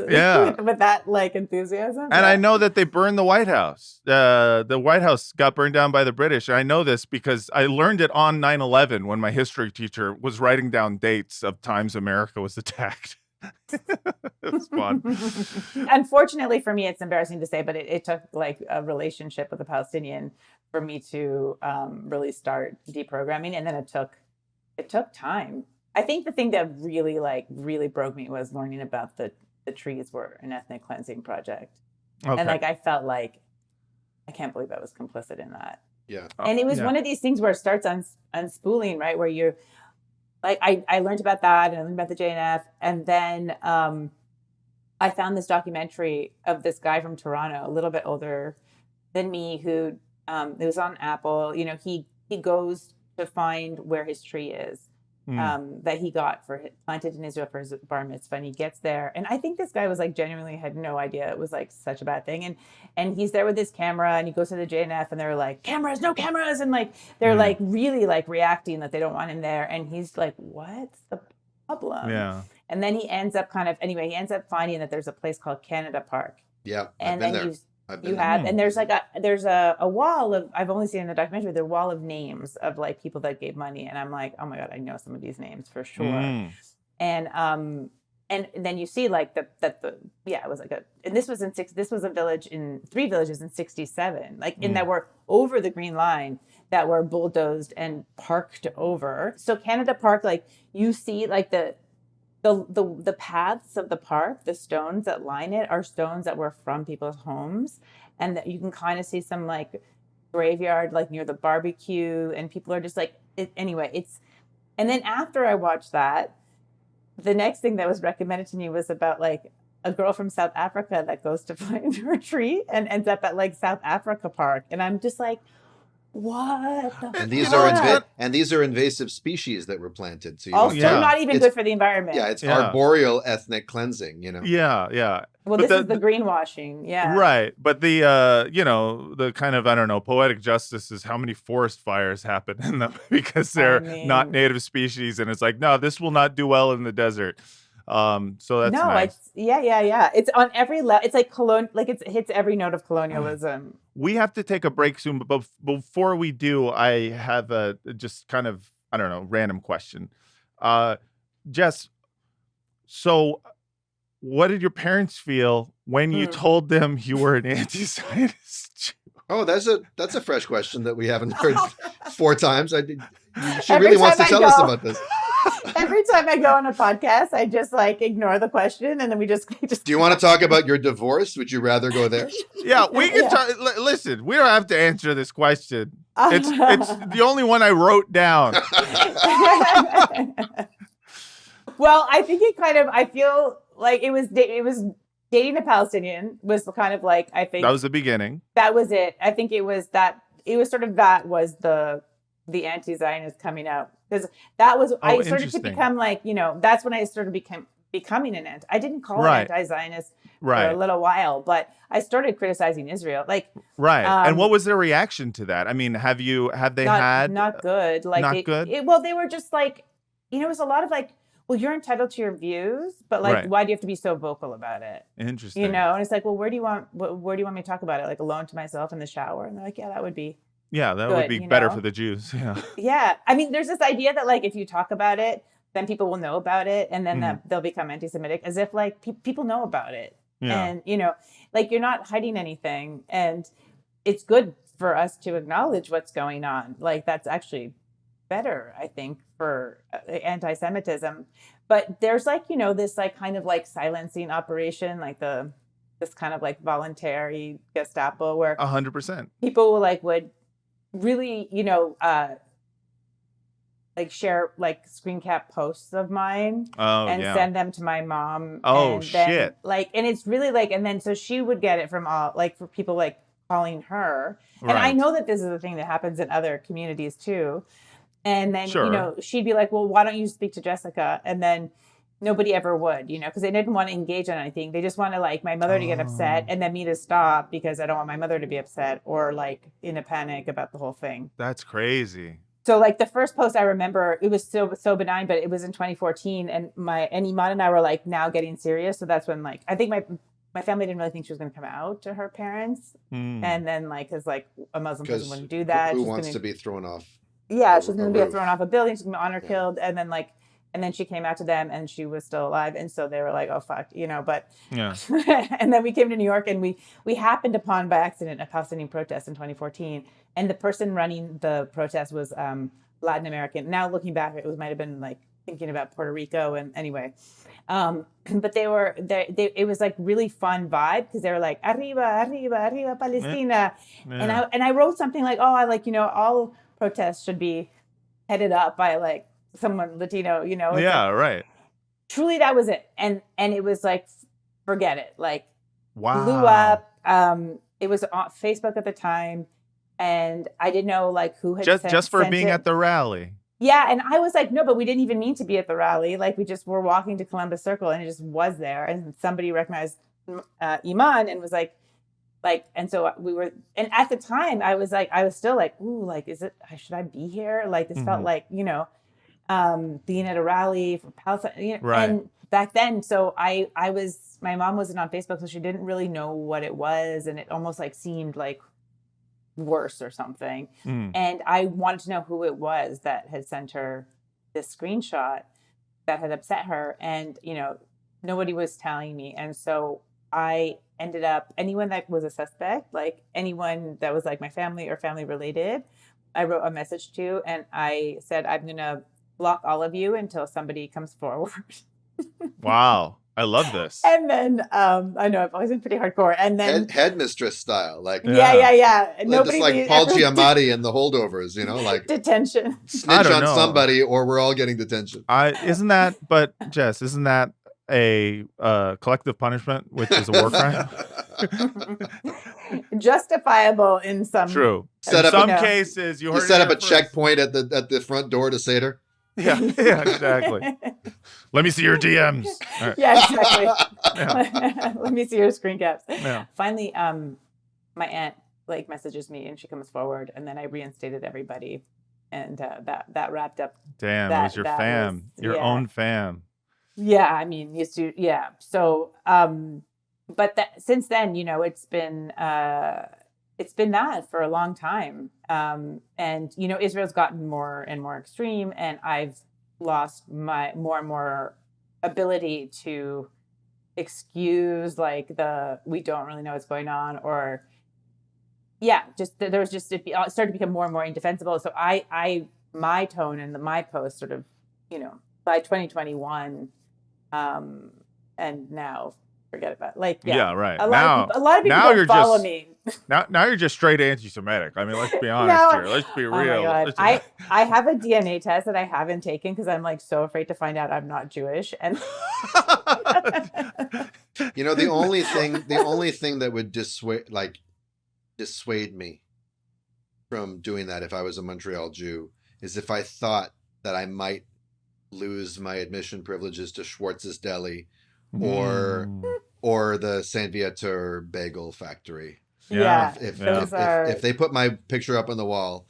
Speaker 4: with that like enthusiasm.
Speaker 2: And I know that they burned the White House. The White House got burned down by the British. And I know this because I learned it on 9/11 when my history teacher was writing down dates of times America was attacked. It was fun.
Speaker 4: Unfortunately for me, it's embarrassing to say, but it took like a relationship with a Palestinian for me to really start deprogramming, and then it took it took time. I think the thing that really broke me was learning about the trees were an ethnic cleansing project.
Speaker 2: Okay.
Speaker 4: And like I felt like I can't believe I was complicit in that.
Speaker 3: Yeah.
Speaker 4: And it was one of these things where it starts unspooling, right? Where you're like, I learned about that and I learned about the JNF. And then I found this documentary of this guy from Toronto, a little bit older than me, who it was on Apple. You know, he goes to find where his tree is that he got planted in Israel for his bar mitzvah, and he gets there. And I think this guy was like genuinely had no idea it was like such a bad thing. And he's there with his camera, and he goes to the JNF, and they're like, cameras, no cameras, and like they're like really like reacting that they don't want him there. And he's like, what's the problem?
Speaker 2: Yeah.
Speaker 4: And then he ends up he ends up finding that there's a place called Canada Park.
Speaker 3: Yeah.
Speaker 4: And
Speaker 3: I've been
Speaker 4: then
Speaker 3: there.
Speaker 4: and there's like a wall of, I've only seen in the documentary, the wall of names of like people that gave money. And I'm like, oh my God, I know some of these names for sure. And then you see like it was like and this was a village in 3 villages in 1967, like in that were over the green line, that were bulldozed and parked over. So Canada Park, like you see like the paths of the park, the stones that line it are stones that were from people's homes, and that you can kind of see some like graveyard like near the barbecue, and people are just like and then after I watched that, the next thing that was recommended to me was about like a girl from South Africa that goes to find her tree and ends up at like South Africa Park, and I'm just like, what?
Speaker 3: And these are invasive species that were planted. So
Speaker 4: also not even good for the environment.
Speaker 3: Yeah, it's arboreal ethnic cleansing, you know.
Speaker 2: Yeah.
Speaker 4: Well,
Speaker 2: but
Speaker 4: this is the greenwashing. Yeah.
Speaker 2: Right. But the the kind of, I don't know, poetic justice is how many forest fires happen in them because they're not native species, and it's like, no, this will not do well in the desert. So that's nice.
Speaker 4: It's on every level. It's like it hits every note of colonialism.
Speaker 2: We have to take a break soon, but before we do, I have a just kind of, I don't know, random question. Jess, so what did your parents feel when you told them you were an anti-Zionist Jew?
Speaker 3: Oh, that's a fresh question that we haven't heard 4 times. She really wants to tell us about this.
Speaker 4: Every time I go on a podcast, I just like ignore the question, and then we just.
Speaker 3: Do you want to talk about your divorce? Would you rather go there?
Speaker 2: Yeah, we can talk. Listen, we don't have to answer this question. It's the only one I wrote down.
Speaker 4: Well, I think I feel like it was dating a Palestinian was kind of like, I think
Speaker 2: that was the beginning.
Speaker 4: That was it. I think it was that was the anti-Zionist coming out. Because that was, I started to become like, that's when I started becoming an anti. I didn't call it anti-Zionist for a little while, but I started criticizing Israel. Like,
Speaker 2: and what was their reaction to that? I mean, have they had
Speaker 4: not good? Like,
Speaker 2: not good.
Speaker 4: Well, they were just like, it was a lot of like, well, you're entitled to your views, but like, why do you have to be so vocal about it?
Speaker 2: Interesting.
Speaker 4: And it's like, well, where do you want me to talk about it? Like alone to myself in the shower? And they're like, yeah, that would be.
Speaker 2: Yeah, that would be better for the Jews. Yeah.
Speaker 4: Yeah. I mean, there's this idea that like if you talk about it, then people will know about it, and then they'll become anti-Semitic, as if like people know about it. Yeah. And like you're not hiding anything, and it's good for us to acknowledge what's going on. Like that's actually better, I think, for anti-Semitism. But there's like this like kind of like silencing operation, like this kind of like voluntary Gestapo where
Speaker 2: 100%
Speaker 4: people would really, like share like screen cap posts of mine and send them to my mom.
Speaker 2: Oh,
Speaker 4: and then,
Speaker 2: shit.
Speaker 4: Like, and it's really like, and then so she would get it from all like for people like calling her. And I know that this is a thing that happens in other communities too. And then, she'd be like, well, why don't you speak to Jessica? And then nobody ever would, because they didn't want to engage on anything. They just wanted like my mother to get upset and then me to stop because I don't want my mother to be upset or like in a panic about the whole thing.
Speaker 2: That's crazy.
Speaker 4: So like the first post I remember, it was so benign, but it was in 2014, and Iman and I were like now getting serious. So that's when like I think my family didn't really think she was going to come out to her parents, and then like because like a Muslim person wouldn't do that.
Speaker 3: Who wants to be thrown off?
Speaker 4: Yeah, she's going to be thrown off a building. She's going to be honor killed, and then she came out to them, and she was still alive, and so they were like, "Oh fuck," But
Speaker 2: yeah.
Speaker 4: And then we came to New York, and we happened upon by accident a Palestinian protest in 2014, and the person running the protest was Latin American. Now looking back, it might have been like thinking about Puerto Rico, and anyway. But it was like really fun vibe because they were like arriba, arriba, arriba, Palestina,
Speaker 2: Yeah.
Speaker 4: and I wrote something like, oh, I like, all protests should be headed up by like someone Latino, It's
Speaker 2: Yeah,
Speaker 4: like,
Speaker 2: right.
Speaker 4: truly that was it, and it was like, forget it, like
Speaker 2: Wow.
Speaker 4: blew up. It was on Facebook at the time, and I didn't know like who had
Speaker 2: just for
Speaker 4: sent
Speaker 2: being
Speaker 4: it.
Speaker 2: at the rally.
Speaker 4: Yeah, and I was like, no, but we didn't even mean to be at the rally. Like, we just were walking to Columbus Circle, and it just was there. And somebody recognized Iman and was like, and so we were. And at the time, I was still like, ooh, like, should I be here? Like, this felt like, being at a rally for Palestine.
Speaker 2: Right.
Speaker 4: And back then, so my mom wasn't on Facebook, so she didn't really know what it was, and it almost like seemed like worse or something. And I wanted to know who it was that had sent her this screenshot that had upset her, and nobody was telling me. And so I ended up, anyone that was a suspect, like anyone that was like my family or family related, I wrote a message to, and I said, I'm gonna block all of you until somebody comes forward.
Speaker 2: Wow. I love this.
Speaker 4: And then I know I've always been pretty hardcore. And then
Speaker 3: headmistress style, like
Speaker 4: yeah.
Speaker 3: Just like Paul Giamatti and the Holdovers, like
Speaker 4: detention.
Speaker 3: Snitch on somebody, or we're all getting detention.
Speaker 2: But Jess, isn't that a collective punishment, which is a war crime?
Speaker 4: Justifiable in some.
Speaker 2: True.
Speaker 3: In
Speaker 2: some cases, you
Speaker 3: set up a checkpoint at the front door to Seder.
Speaker 2: Yeah, exactly. Let me see your DMs.
Speaker 4: Right. Yeah, exactly. Let me see your screen caps.
Speaker 2: Yeah.
Speaker 4: Finally, my aunt like messages me, and she comes forward, and then I reinstated everybody, and that wrapped up.
Speaker 2: Damn, it was your fam, your own fam.
Speaker 4: Yeah, I mean, used to, yeah. So, but since then, it's been that for a long time. And, Israel's gotten more and more extreme, and I've lost my more and more ability to excuse like we don't really know what's going on, or there was just, it started to become more and more indefensible. So my tone and my post sort of, by 2021, and now forget about it.
Speaker 2: Right.
Speaker 4: A lot of people don't follow me.
Speaker 2: Now you're just straight anti-Semitic. I mean, let's be honest here. Let's be real.
Speaker 4: Oh my God. I have a DNA test that I haven't taken because I'm like so afraid to find out I'm not Jewish. And
Speaker 3: the only thing that would dissuade me from doing that if I was a Montreal Jew is if I thought that I might lose my admission privileges to Schwartz's Deli or the Saint Viateur Bagel Factory.
Speaker 4: Yeah.
Speaker 3: If they put my picture up on the wall,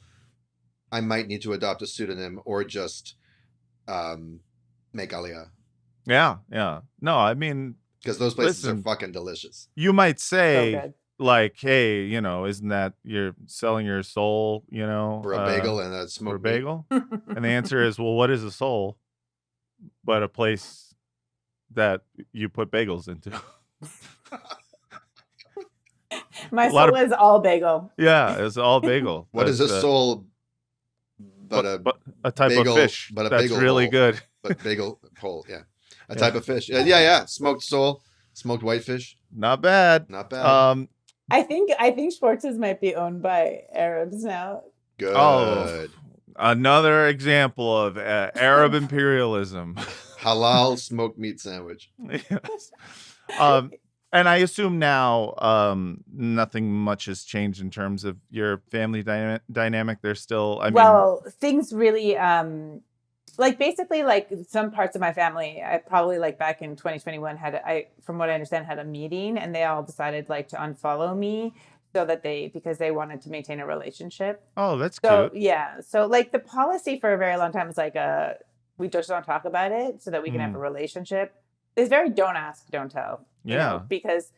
Speaker 3: I might need to adopt a pseudonym or just make Aliyah.
Speaker 2: Yeah. No, I mean,
Speaker 3: because those places are fucking delicious.
Speaker 2: You might say, like, hey, isn't that you're selling your soul,
Speaker 3: for a bagel and a smoked
Speaker 2: for a bagel? And the answer is, well, what is a soul but a place that you put bagels into?
Speaker 4: My soul is all bagel.
Speaker 2: Yeah, it's all bagel.
Speaker 3: What is a soul but
Speaker 2: a type
Speaker 3: bagel,
Speaker 2: of fish
Speaker 3: but a
Speaker 2: that's
Speaker 3: bagel
Speaker 2: really
Speaker 3: hole,
Speaker 2: good.
Speaker 3: But bagel pole, yeah. A type of fish. Yeah. Smoked sole, smoked whitefish.
Speaker 2: Not bad.
Speaker 4: I think Schwartz's might be owned by Arabs now.
Speaker 3: Good.
Speaker 2: Oh, another example of Arab imperialism.
Speaker 3: Halal smoked meat sandwich.
Speaker 2: Yes. And I assume now nothing much has changed in terms of your family dynamic. There's still,
Speaker 4: things really, basically, some parts of my family, I probably back in 2021 from what I understand, had a meeting, and they all decided to unfollow me because they wanted to maintain a relationship.
Speaker 2: Oh, that's cute.
Speaker 4: Yeah. So the policy for a very long time was we just don't talk about it so that we can have a relationship. It's very don't ask, don't tell.
Speaker 2: Yeah.
Speaker 4: Because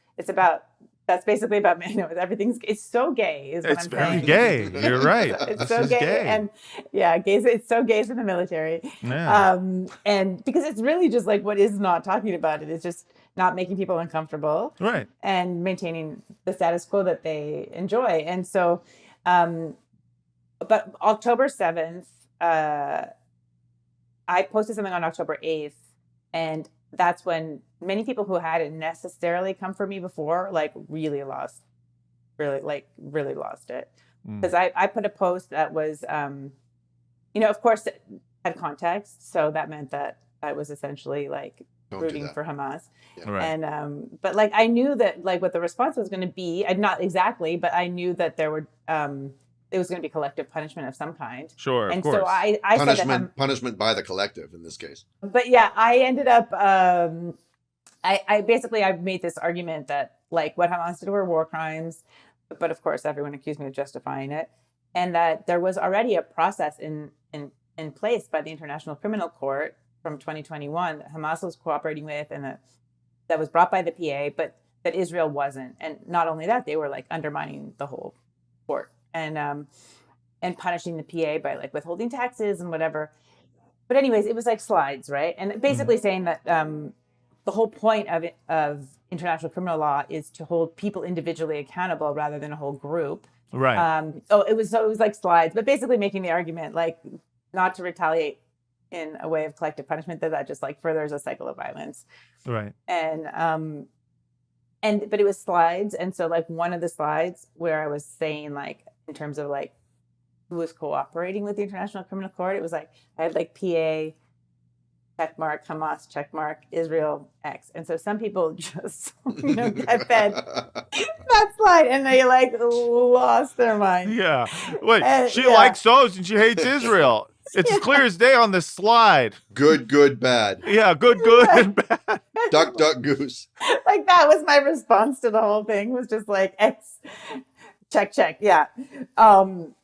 Speaker 4: that's basically about it's so gay is what
Speaker 2: it's
Speaker 4: I'm
Speaker 2: very
Speaker 4: saying.
Speaker 2: Gay. You're right.
Speaker 4: It's so gay. And gays, it's so gays in the military.
Speaker 2: Yeah.
Speaker 4: And because it's really just what is not talking about it. It's just not making people uncomfortable.
Speaker 2: Right.
Speaker 4: And maintaining the status quo that they enjoy. And so, but October 7th, I posted something on October 8th, and that's when many people who hadn't necessarily come for me before, like really lost it. Because I put a post that was, of course, it had context. So that meant that I was essentially like rooting for Hamas.
Speaker 3: Yeah.
Speaker 2: Right.
Speaker 4: And, but like, I knew that like what the response was going to be, not exactly, but I knew that there would, it was going to be collective punishment of some kind.
Speaker 2: Sure,
Speaker 4: and
Speaker 2: of course.
Speaker 4: so I
Speaker 3: punishment by the collective in this case.
Speaker 4: But yeah, I ended up, I basically made this argument that like what Hamas did were war crimes, but of course everyone accused me of justifying it, and that there was already a process in place by the International Criminal Court from 2021 that Hamas was cooperating with, and that was brought by the PA, but that Israel wasn't. And not only that, they were like undermining the whole court and punishing the PA by like withholding taxes and whatever. But anyways, it was like slides, right? And basically saying that the whole point of international criminal law is to hold people individually accountable rather than a whole group.
Speaker 2: Right.
Speaker 4: It was like slides, but basically making the argument like not to retaliate in a way of collective punishment, that just like furthers a cycle of violence.
Speaker 2: Right.
Speaker 4: And but it was slides, and so like one of the slides where I was saying like in terms of like who was cooperating with the International Criminal Court, it was like I had like PA checkmark, Hamas checkmark, Israel X, and so some people just get fed that slide and they like lost their mind.
Speaker 2: Yeah. Wait, she likes those and she hates Israel. It's clear as day on this slide.
Speaker 3: Good, bad.
Speaker 2: Yeah, good, and bad.
Speaker 3: Duck, goose.
Speaker 4: Like that was my response to the whole thing, was just like X, check. Yeah.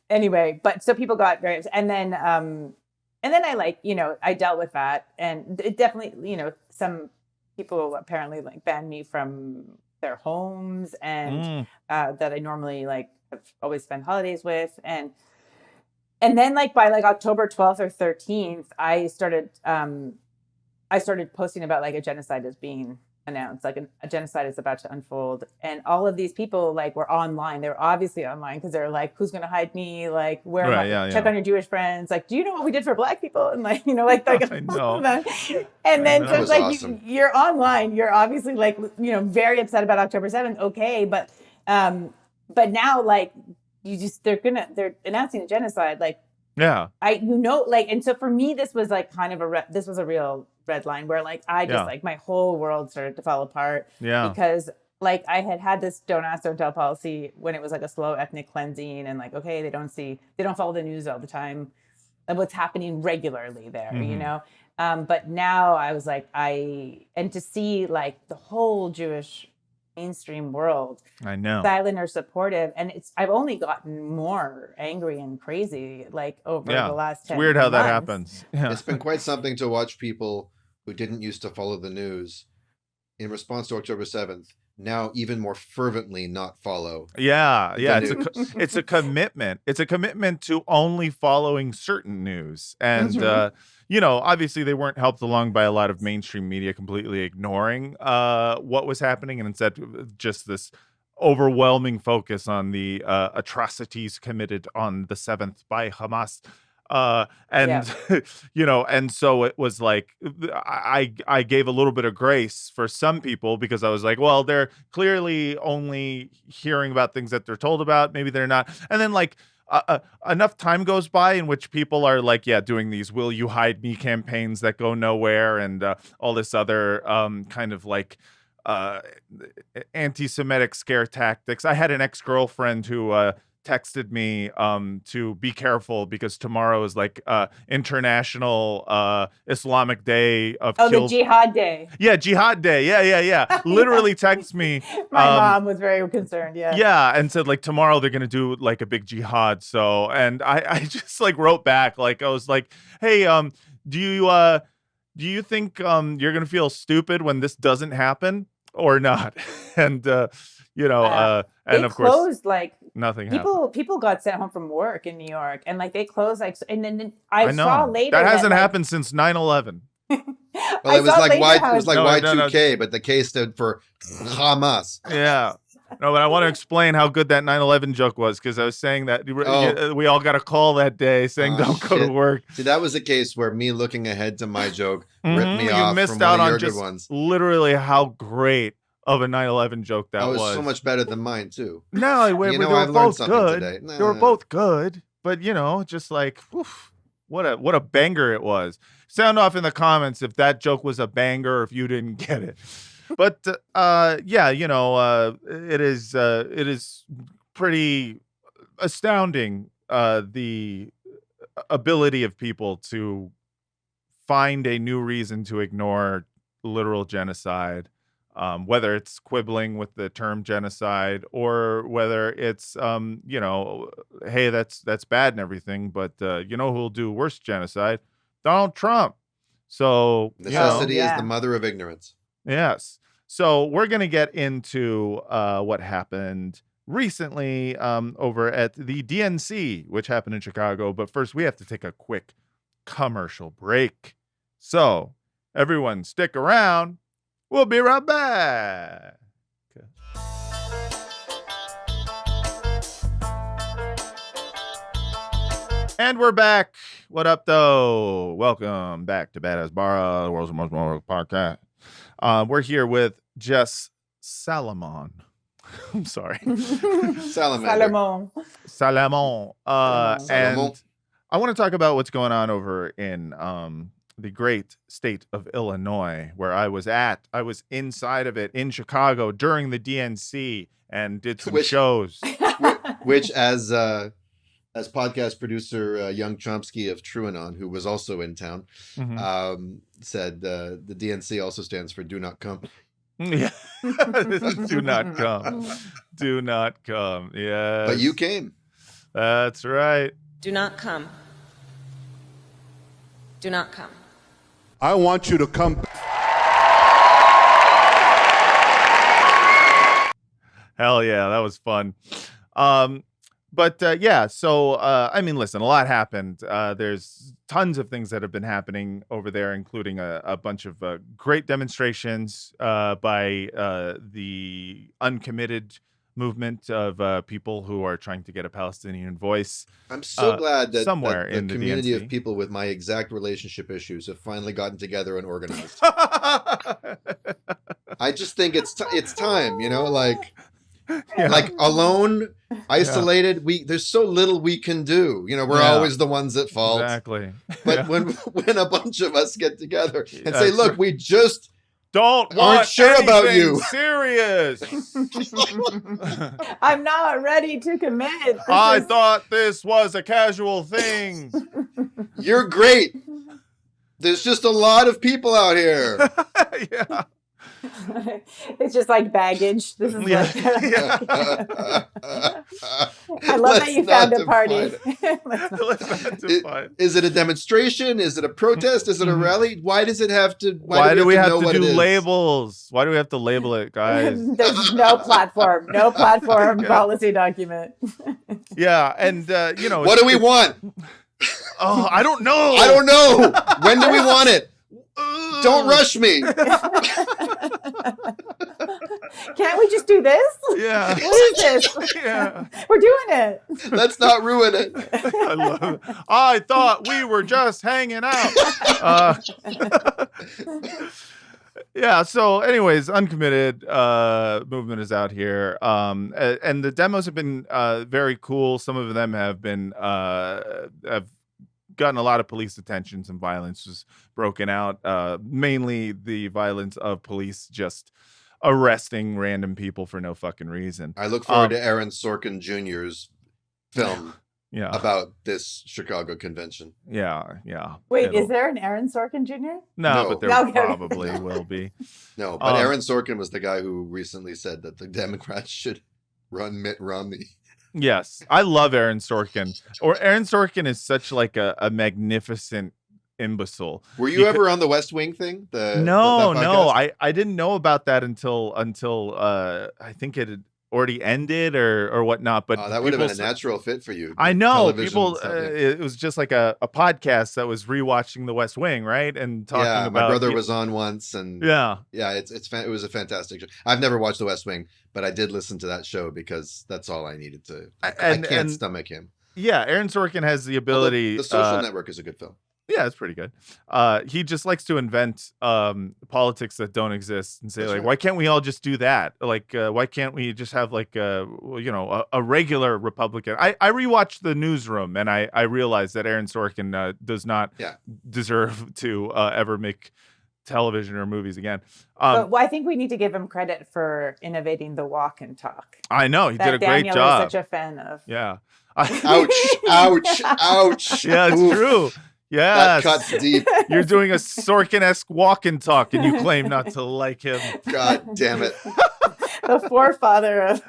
Speaker 4: Anyway, but so people got very upset. And then I like, I dealt with that, and it definitely, some people apparently like banned me from their homes and that I normally like have always spent holidays with. And then like by like October 12th or 13th, I started posting about like a genocide is being announced, like a genocide is about to unfold. And all of these people like were online. They were obviously online because they're like, who's going to hide me? Like, where am I? Yeah, check on your Jewish friends. Like, do you know what we did for Black people? And like,
Speaker 2: I know.
Speaker 4: And then so it's like,
Speaker 3: awesome.
Speaker 4: You're online. You're obviously like, very upset about October 7th. Okay. But now like, they're announcing a genocide. Like,
Speaker 2: yeah,
Speaker 4: and so for me, this was like kind of this was a real red line where like, I just like my whole world started to fall apart.
Speaker 2: Yeah.
Speaker 4: Because like I had this don't ask, don't tell policy when it was like a slow ethnic cleansing, and like, okay, they don't follow the news all the time of what's happening regularly there, but now I was like, and to see like the whole Jewish mainstream world,
Speaker 2: I know,
Speaker 4: silent or supportive, and I've only gotten more angry and crazy like over the last 10
Speaker 2: it's weird how
Speaker 4: months.
Speaker 2: that happens. Yeah.
Speaker 3: It's been quite something to watch people who didn't used to follow the news in response to October 7th now even more fervently not follow.
Speaker 2: Yeah. It's a commitment. It's a commitment to only following certain news. And obviously they weren't helped along by a lot of mainstream media completely ignoring what was happening, and instead just this overwhelming focus on the atrocities committed on the 7th by Hamas. And so it was like I gave a little bit of grace for some people, because I was like, well, they're clearly only hearing about things that they're told about. Maybe they're not. And then like enough time goes by in which people are like, doing these "Will you hide me" campaigns that go nowhere, and all this other kind of like anti-Semitic scare tactics. I had an ex-girlfriend who texted me to be careful because tomorrow is like International Islamic Day of
Speaker 4: the Jihad Day.
Speaker 2: Yeah, Jihad Day. Yeah. Literally texts me.
Speaker 4: My mom was very concerned. Yeah.
Speaker 2: Yeah, and said like tomorrow they're gonna do like a big jihad. So, and I just like wrote back, like I was like, hey, do you think you're gonna feel stupid when this doesn't happen or not? And and of course,
Speaker 4: closed, like
Speaker 2: nothing happened.
Speaker 4: People got sent home from work in New York, and like they closed, like, and then I saw later
Speaker 2: that hasn't happened since 9/11.
Speaker 3: Well, it was like Y2K, but the K stood for Hamas.
Speaker 2: Yeah. No, but I want to explain how good that 9/11 joke was because I was saying that we all got a call that day saying don't go to work.
Speaker 3: See, that was a case where me looking ahead to my joke ripped me off.
Speaker 2: You missed
Speaker 3: from
Speaker 2: out
Speaker 3: one of
Speaker 2: on
Speaker 3: your
Speaker 2: just
Speaker 3: good ones.
Speaker 2: literally how great of a 9/11 joke that was.
Speaker 3: So much better than mine too.
Speaker 2: No, they were both good.
Speaker 3: Today.
Speaker 2: They were both good, but just like, oof, what a banger it was. Sound off in the comments if that joke was a banger or if you didn't get it. But it is pretty astounding the ability of people to find a new reason to ignore literal genocide, whether it's quibbling with the term genocide or whether it's hey, that's bad and everything, but who'll do worse genocide? Donald Trump. So
Speaker 3: necessity is the mother of ignorance.
Speaker 2: Yes. So we're going to get into what happened recently over at the DNC, which happened in Chicago. But first, we have to take a quick commercial break. So everyone stick around. We'll be right back. And we're back. What up, though? Welcome back to Badass Hasbara, the world's most moral podcast. We're here with Jess Salomon. I'm sorry.
Speaker 3: Salomon.
Speaker 2: And I want to talk about what's going on over in the great state of Illinois, where I was at. I was inside of it in Chicago during the DNC and did some shows.
Speaker 3: Which as podcast producer Young Chomsky of TrueAnon, who was also in town, said the DNC also stands for Do Not Come.
Speaker 2: Yeah. Do not come. Do not come. Yeah.
Speaker 3: But you came.
Speaker 2: That's right.
Speaker 5: Do not come. Do not come.
Speaker 6: I want you to come.
Speaker 2: Hell yeah, that was fun. So I mean, listen, a lot happened. There's tons of things that have been happening over there, including a bunch of great demonstrations by the uncommitted movement of people who are trying to get a Palestinian voice.
Speaker 3: I'm so glad that
Speaker 2: somewhere
Speaker 3: that the
Speaker 2: in the
Speaker 3: community
Speaker 2: DNC
Speaker 3: of people with my exact relationship issues have finally gotten together and organized. I just think it's time, like alone, isolated. There's so little we can do. We're always the ones at fault.
Speaker 2: Exactly.
Speaker 3: But when a bunch of us get together and say, "Look, we just
Speaker 2: aren't
Speaker 3: sure about you.
Speaker 2: Serious.
Speaker 4: I'm not ready to commit.
Speaker 2: I thought this was a casual thing.
Speaker 3: You're great. There's just a lot of people out here."
Speaker 2: Yeah.
Speaker 4: It's just like baggage. This is
Speaker 2: Yeah.
Speaker 4: I love that you found a party.
Speaker 2: Let's not define.
Speaker 3: Is it a demonstration? Is it a protest? Is it a rally? Why does it have to?
Speaker 2: Why do we have to do labels? Why do we have to label it, guys?
Speaker 4: There's no platform policy document.
Speaker 2: Yeah, and
Speaker 3: what do we want?
Speaker 2: Oh, I don't know.
Speaker 3: I don't know. When do we want it? Don't rush me.
Speaker 4: Can't we just do this?
Speaker 2: Yeah.
Speaker 4: What is this?
Speaker 2: Yeah.
Speaker 4: We're doing it.
Speaker 3: Let's not ruin it.
Speaker 2: I love it. I thought we were just hanging out. Yeah. So, anyways, uncommitted movement is out here, and the demos have been very cool. Some of them have been have gotten a lot of police attention. Some violence was broken out, mainly the violence of police just arresting random people for no fucking reason.
Speaker 3: I look forward to Aaron Sorkin Jr.'s film
Speaker 2: yeah.
Speaker 3: about this Chicago convention.
Speaker 2: Yeah.
Speaker 4: Wait, is there an Aaron Sorkin Jr.?
Speaker 2: No, but there
Speaker 4: Okay.
Speaker 2: probably will be.
Speaker 3: No, but Aaron Sorkin was the guy who recently said that the Democrats should run Mitt Romney.
Speaker 2: Yes, I love Aaron Sorkin. Aaron Sorkin is such like a magnificent imbecile.
Speaker 3: Were you ever on the West Wing thing?
Speaker 2: No, I didn't know about that until I think it already ended or whatnot. But
Speaker 3: that would have been a
Speaker 2: people
Speaker 3: natural fit for you.
Speaker 2: I know
Speaker 3: Television
Speaker 2: people.
Speaker 3: stuff, yeah.
Speaker 2: It was just like a podcast that was rewatching The West Wing, right, and talking
Speaker 3: Yeah,
Speaker 2: about.
Speaker 3: my brother was on once, and
Speaker 2: Yeah,
Speaker 3: it was a fantastic show. I've never watched The West Wing, but I did listen to that show because that's all I needed to. I can't stomach him.
Speaker 2: Yeah, Aaron Sorkin has the ability.
Speaker 3: Although The Social Network is a good film.
Speaker 2: Yeah, it's pretty good. He just likes to invent politics that don't exist and say,
Speaker 3: That's
Speaker 2: like,
Speaker 3: right.
Speaker 2: why can't we all just do that? Like, why can't we just have like a regular Republican? I rewatched The Newsroom and I realized that Aaron Sorkin does not deserve to ever make television or movies again.
Speaker 4: But I think we need to give him credit for innovating the walk and talk.
Speaker 2: I know he did a great
Speaker 4: Daniel
Speaker 2: job.
Speaker 4: is such a fan of.
Speaker 2: Yeah.
Speaker 3: Ouch! Ouch! Ouch!
Speaker 2: Yeah, it's
Speaker 3: Oof.
Speaker 2: true.
Speaker 3: That
Speaker 2: Yes.
Speaker 3: cuts deep.
Speaker 2: You're doing a Sorkin-esque walk and talk, and you claim not to like him.
Speaker 3: God damn it!
Speaker 4: The forefather of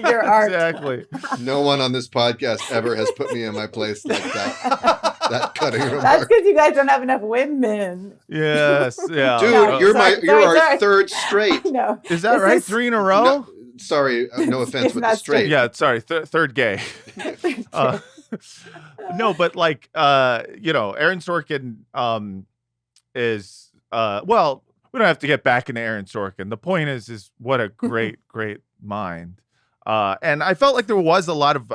Speaker 4: your art.
Speaker 2: Exactly.
Speaker 3: No one on this podcast ever has put me in my place like that. That cutting remark.
Speaker 4: That's because you guys don't have enough women.
Speaker 2: Yes. Yeah.
Speaker 3: Dude,
Speaker 4: No,
Speaker 3: you're our
Speaker 4: sorry.
Speaker 3: third straight.
Speaker 4: No.
Speaker 2: Is that
Speaker 4: This
Speaker 2: right?
Speaker 4: is-
Speaker 2: 3 in a row?
Speaker 3: No, sorry, no offense
Speaker 4: It's
Speaker 3: with the
Speaker 4: not
Speaker 3: straight.
Speaker 2: Yeah. Sorry. Third gay. No, but like, Aaron Sorkin is well, we don't have to get back into Aaron Sorkin. The point is what a great mind. And I felt like there was a lot of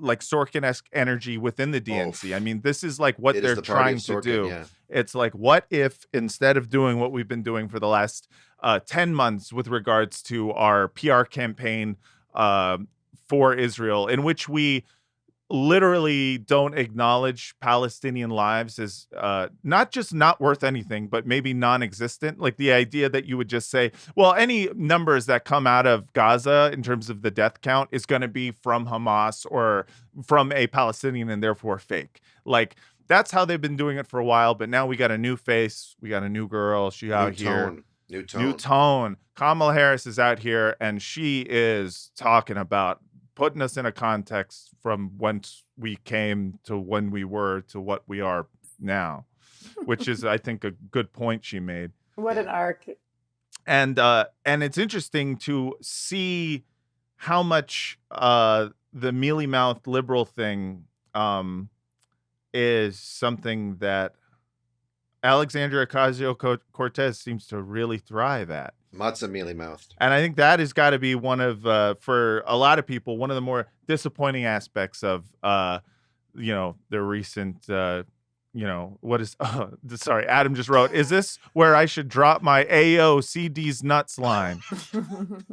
Speaker 2: like Sorkin-esque energy within the DNC. I mean, this is like what
Speaker 3: It is
Speaker 2: they're
Speaker 3: the party
Speaker 2: trying
Speaker 3: of
Speaker 2: to
Speaker 3: Sorkin,
Speaker 2: do.
Speaker 3: yeah.
Speaker 2: It's like, what if instead of doing what we've been doing for the last 10 months with regards to our PR campaign for Israel, in which we literally don't acknowledge Palestinian lives as not just not worth anything, but maybe non-existent. Like the idea that you would just say, well, any numbers that come out of Gaza in terms of the death count is going to be from Hamas or from a Palestinian and therefore fake. Like that's how they've been doing it for a while. But now we got a new face. We got a new girl. She out here. New tone. Kamala Harris is out here and she is talking about putting us in a context from whence we came to when we were to what we are now, which is, I think, a good point she made.
Speaker 4: What an arc.
Speaker 2: And it's interesting to see how much the mealy-mouthed liberal thing is something that Alexandria Ocasio-Cortez seems to really thrive at.
Speaker 3: Matzah mealy mouthed.
Speaker 2: And I think that has got to be one of, for a lot of people, one of the more disappointing aspects of, the recent, what is, sorry, Adam just wrote, is this where I should drop my AOCD's nuts line?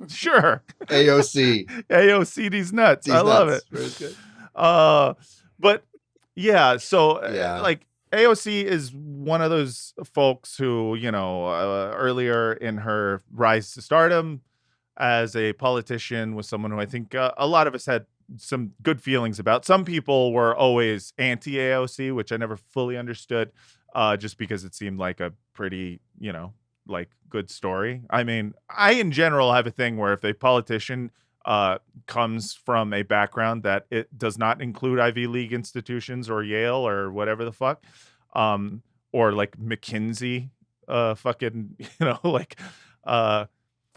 Speaker 2: Sure.
Speaker 3: AOC.
Speaker 2: AOCD's nuts. I love it.
Speaker 3: Very good.
Speaker 2: But yeah, so
Speaker 3: Yeah.
Speaker 2: like, AOC is one of those folks who, earlier in her rise to stardom as a politician was someone who I think a lot of us had some good feelings about. Some people were always anti-AOC, which I never fully understood, just because it seemed like a pretty, like good story. I mean, I in general have a thing where if a politician comes from a background that it does not include Ivy League institutions or Yale or whatever the fuck, or like McKinsey, fucking,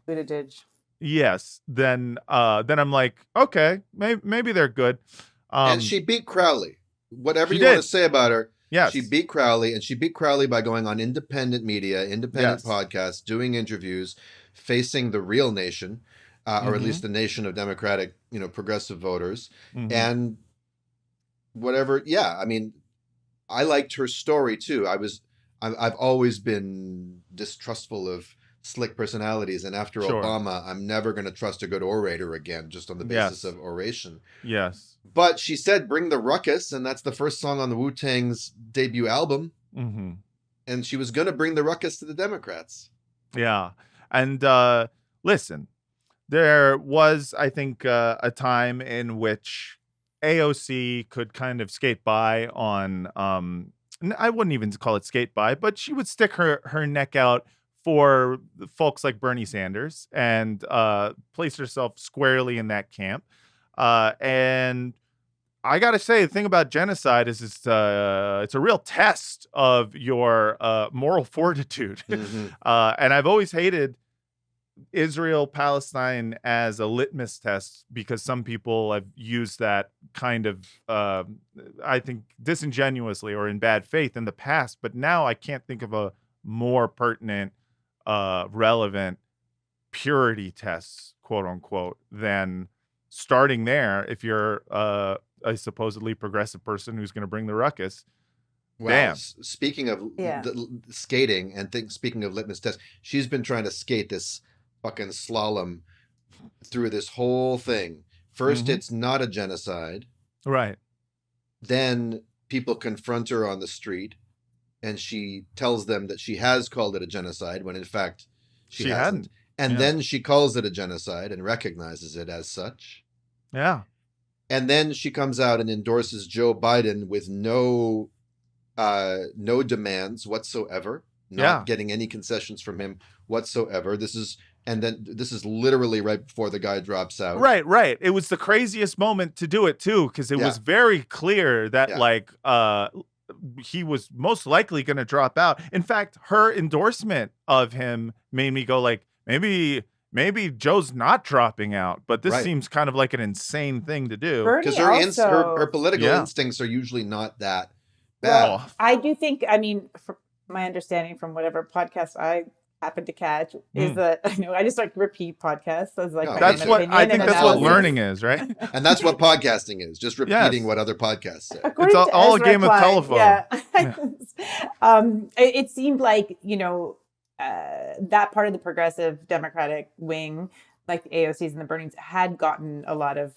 Speaker 4: Buttigieg.
Speaker 2: yes, then I'm like, okay, maybe they're good.
Speaker 3: And she beat Crowley. Whatever
Speaker 2: she
Speaker 3: you want
Speaker 2: did.
Speaker 3: to say about her,
Speaker 2: Yes.
Speaker 3: she beat Crowley, and she beat Crowley by going on independent media, independent podcasts, doing interviews, facing the real nation, or at least the nation of democratic, progressive voters, and whatever. Yeah, I mean, I liked her story too. I've always been distrustful of slick personalities, and after
Speaker 2: Sure.
Speaker 3: Obama, I'm never going to trust a good orator again, just on the basis of oration.
Speaker 2: Yes.
Speaker 3: But she said, "Bring the ruckus," and that's the first song on the Wu-Tang's debut album.
Speaker 2: Mm-hmm.
Speaker 3: And she was going to bring the ruckus to the Democrats.
Speaker 2: Yeah. And listen, there was, I think, a time in which AOC could kind of skate by on, I wouldn't even call it skate by, but she would stick her neck out for folks like Bernie Sanders and place herself squarely in that camp. And I got to say, the thing about genocide is it's a real test of your moral fortitude. And I've always hated Israel Palestine as a litmus test, because some people have used that kind of I think disingenuously or in bad faith in the past, but now I can't think of a more pertinent, relevant purity tests, quote unquote, than starting there. If you're a supposedly progressive person who's going to bring the ruckus.
Speaker 3: Well,
Speaker 2: Damn.
Speaker 3: Speaking of
Speaker 4: Yeah.
Speaker 3: skating and speaking of litmus tests, she's been trying to skate this fucking slalom through this whole thing. First, it's not a genocide.
Speaker 2: Right.
Speaker 3: Then people confront her on the street, and she tells them that she has called it a genocide when in fact she hasn't. And then she calls it a genocide and recognizes it as such.
Speaker 2: Yeah.
Speaker 3: And then she comes out and endorses Joe Biden with no demands whatsoever, not getting any concessions from him whatsoever. This is literally right before the guy drops out.
Speaker 2: Right. It was the craziest moment to do it too, because it was very clear that like he was most likely going to drop out. In fact, her endorsement of him made me go like, maybe Joe's not dropping out, but this seems kind of like an insane thing to do.
Speaker 3: Because her political instincts are usually not that bad.
Speaker 4: Well, I do think, I mean, from my understanding from whatever podcast I happen to catch is that I just like repeat podcasts as like
Speaker 2: that's what I think that's what learning is, right?
Speaker 3: And that's what podcasting is, just repeating what other podcasts say.
Speaker 2: It's all a game of telephone.
Speaker 4: Yeah. It seemed like, that part of the progressive Democratic wing, like the AOCs and the Burnings, had gotten a lot of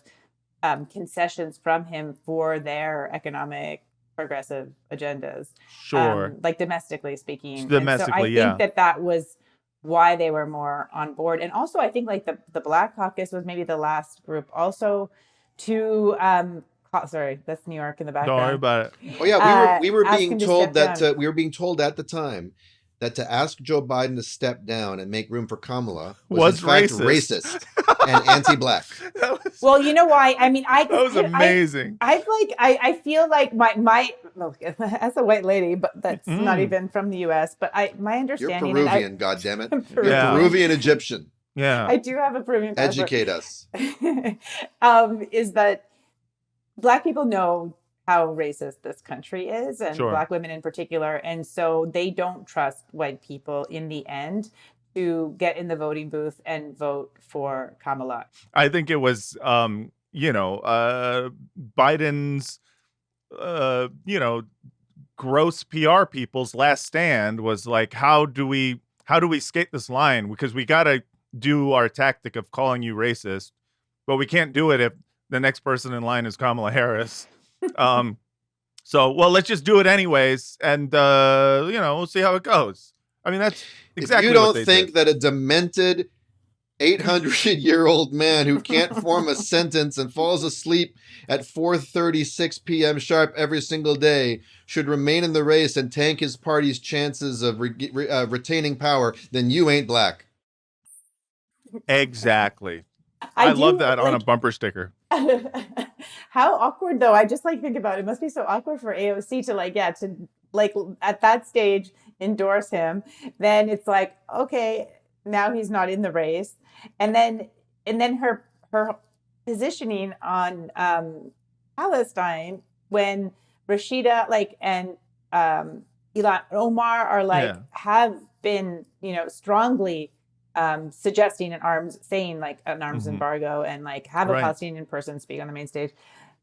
Speaker 4: concessions from him for their economic progressive agendas.
Speaker 2: Sure.
Speaker 4: Like domestically speaking.
Speaker 2: Domestically,
Speaker 4: so I think that was why they were more on board. And also I think like the Black Caucus was maybe the last group also to sorry, that's New York in the background.
Speaker 2: Don't worry about it.
Speaker 3: Oh yeah, we were being told that we were being told at the time that to ask Joe Biden to step down and make room for Kamala was in fact racist and anti-black.
Speaker 4: Well, you know why? I mean,
Speaker 2: that was amazing.
Speaker 4: I feel like my as a white lady, but that's not even from the U.S. But my understanding.
Speaker 3: You're Peruvian, goddammit. You're
Speaker 2: Yeah.
Speaker 3: Peruvian Egyptian.
Speaker 2: Yeah,
Speaker 4: I do have a Peruvian passport.
Speaker 3: Educate us.
Speaker 4: Is that Black people know how racist this country is, and Black women in particular, and so they don't trust white people in the end to get in the voting booth and vote for Kamala.
Speaker 2: I think it was Biden's gross PR people's last stand was like, how do we skate this line, because we got to do our tactic of calling you racist, but we can't do it if the next person in line is Kamala Harris. So, well, let's just do it anyways, and we'll see how it goes. I mean, that's exactly.
Speaker 3: If you
Speaker 2: what
Speaker 3: don't think that a demented 800-year-old man who can't form a sentence and falls asleep at 4:36 p.m. sharp every single day should remain in the race and tank his party's chances of retaining power, then you ain't Black.
Speaker 2: Exactly. I love that on a bumper sticker.
Speaker 4: How awkward though. I just think about it. It must be so awkward for AOC to at that stage endorse him. Then it's like, okay, now he's not in the race. And then her positioning on Palestine when Rashida and Ilhan Omar are have been, strongly suggesting an arms embargo and have a Palestinian person speak on the main stage.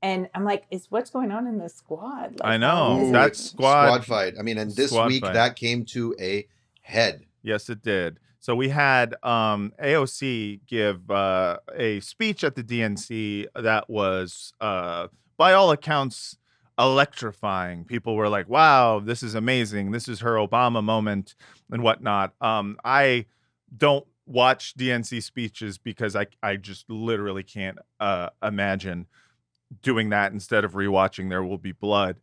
Speaker 4: And I'm like, what's going on in the squad?
Speaker 2: I know. That
Speaker 3: squad fight. I mean, and this week that came to a head.
Speaker 2: Yes, it did. So we had AOC give a speech at the DNC that was, by all accounts, electrifying. People were like, wow, this is amazing. This is her Obama moment and whatnot. I don't watch DNC speeches because I just literally can't imagine doing that instead of rewatching There Will Be Blood.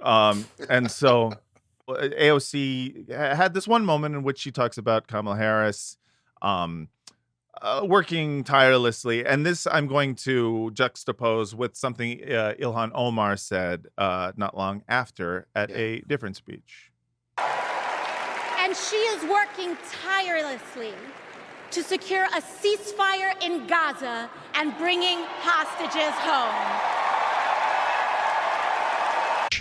Speaker 2: And so AOC had this one moment in which she talks about Kamala Harris working tirelessly. And this I'm going to juxtapose with something Ilhan Omar said not long after at a different speech.
Speaker 5: And she is working tirelessly to secure a ceasefire in Gaza and bringing hostages home.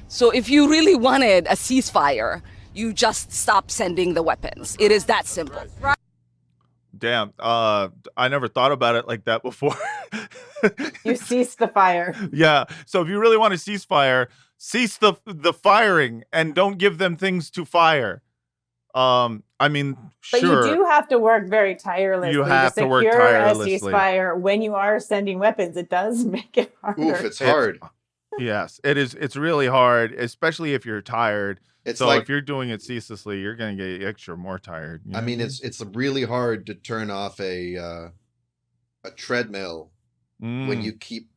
Speaker 7: So if you really wanted a ceasefire, you just stop sending the weapons. It is that simple.
Speaker 2: Damn. I never thought about it like that before.
Speaker 4: You cease the fire.
Speaker 2: Yeah. So if you really want a ceasefire, cease the firing and don't give them things to fire. I mean,
Speaker 4: but
Speaker 2: sure.
Speaker 4: you do have to work very tirelessly
Speaker 2: You have to work
Speaker 4: secure
Speaker 2: tirelessly.
Speaker 4: a ceasefire when you are sending weapons. It does make it harder.
Speaker 3: Oof, it's hard.
Speaker 2: Yes, it is. It's really hard, especially if you're tired.
Speaker 3: It's
Speaker 2: so
Speaker 3: like,
Speaker 2: if you're doing it ceaselessly, you're going to get extra more tired. You know?
Speaker 3: I mean, it's really hard to turn off a treadmill when you keep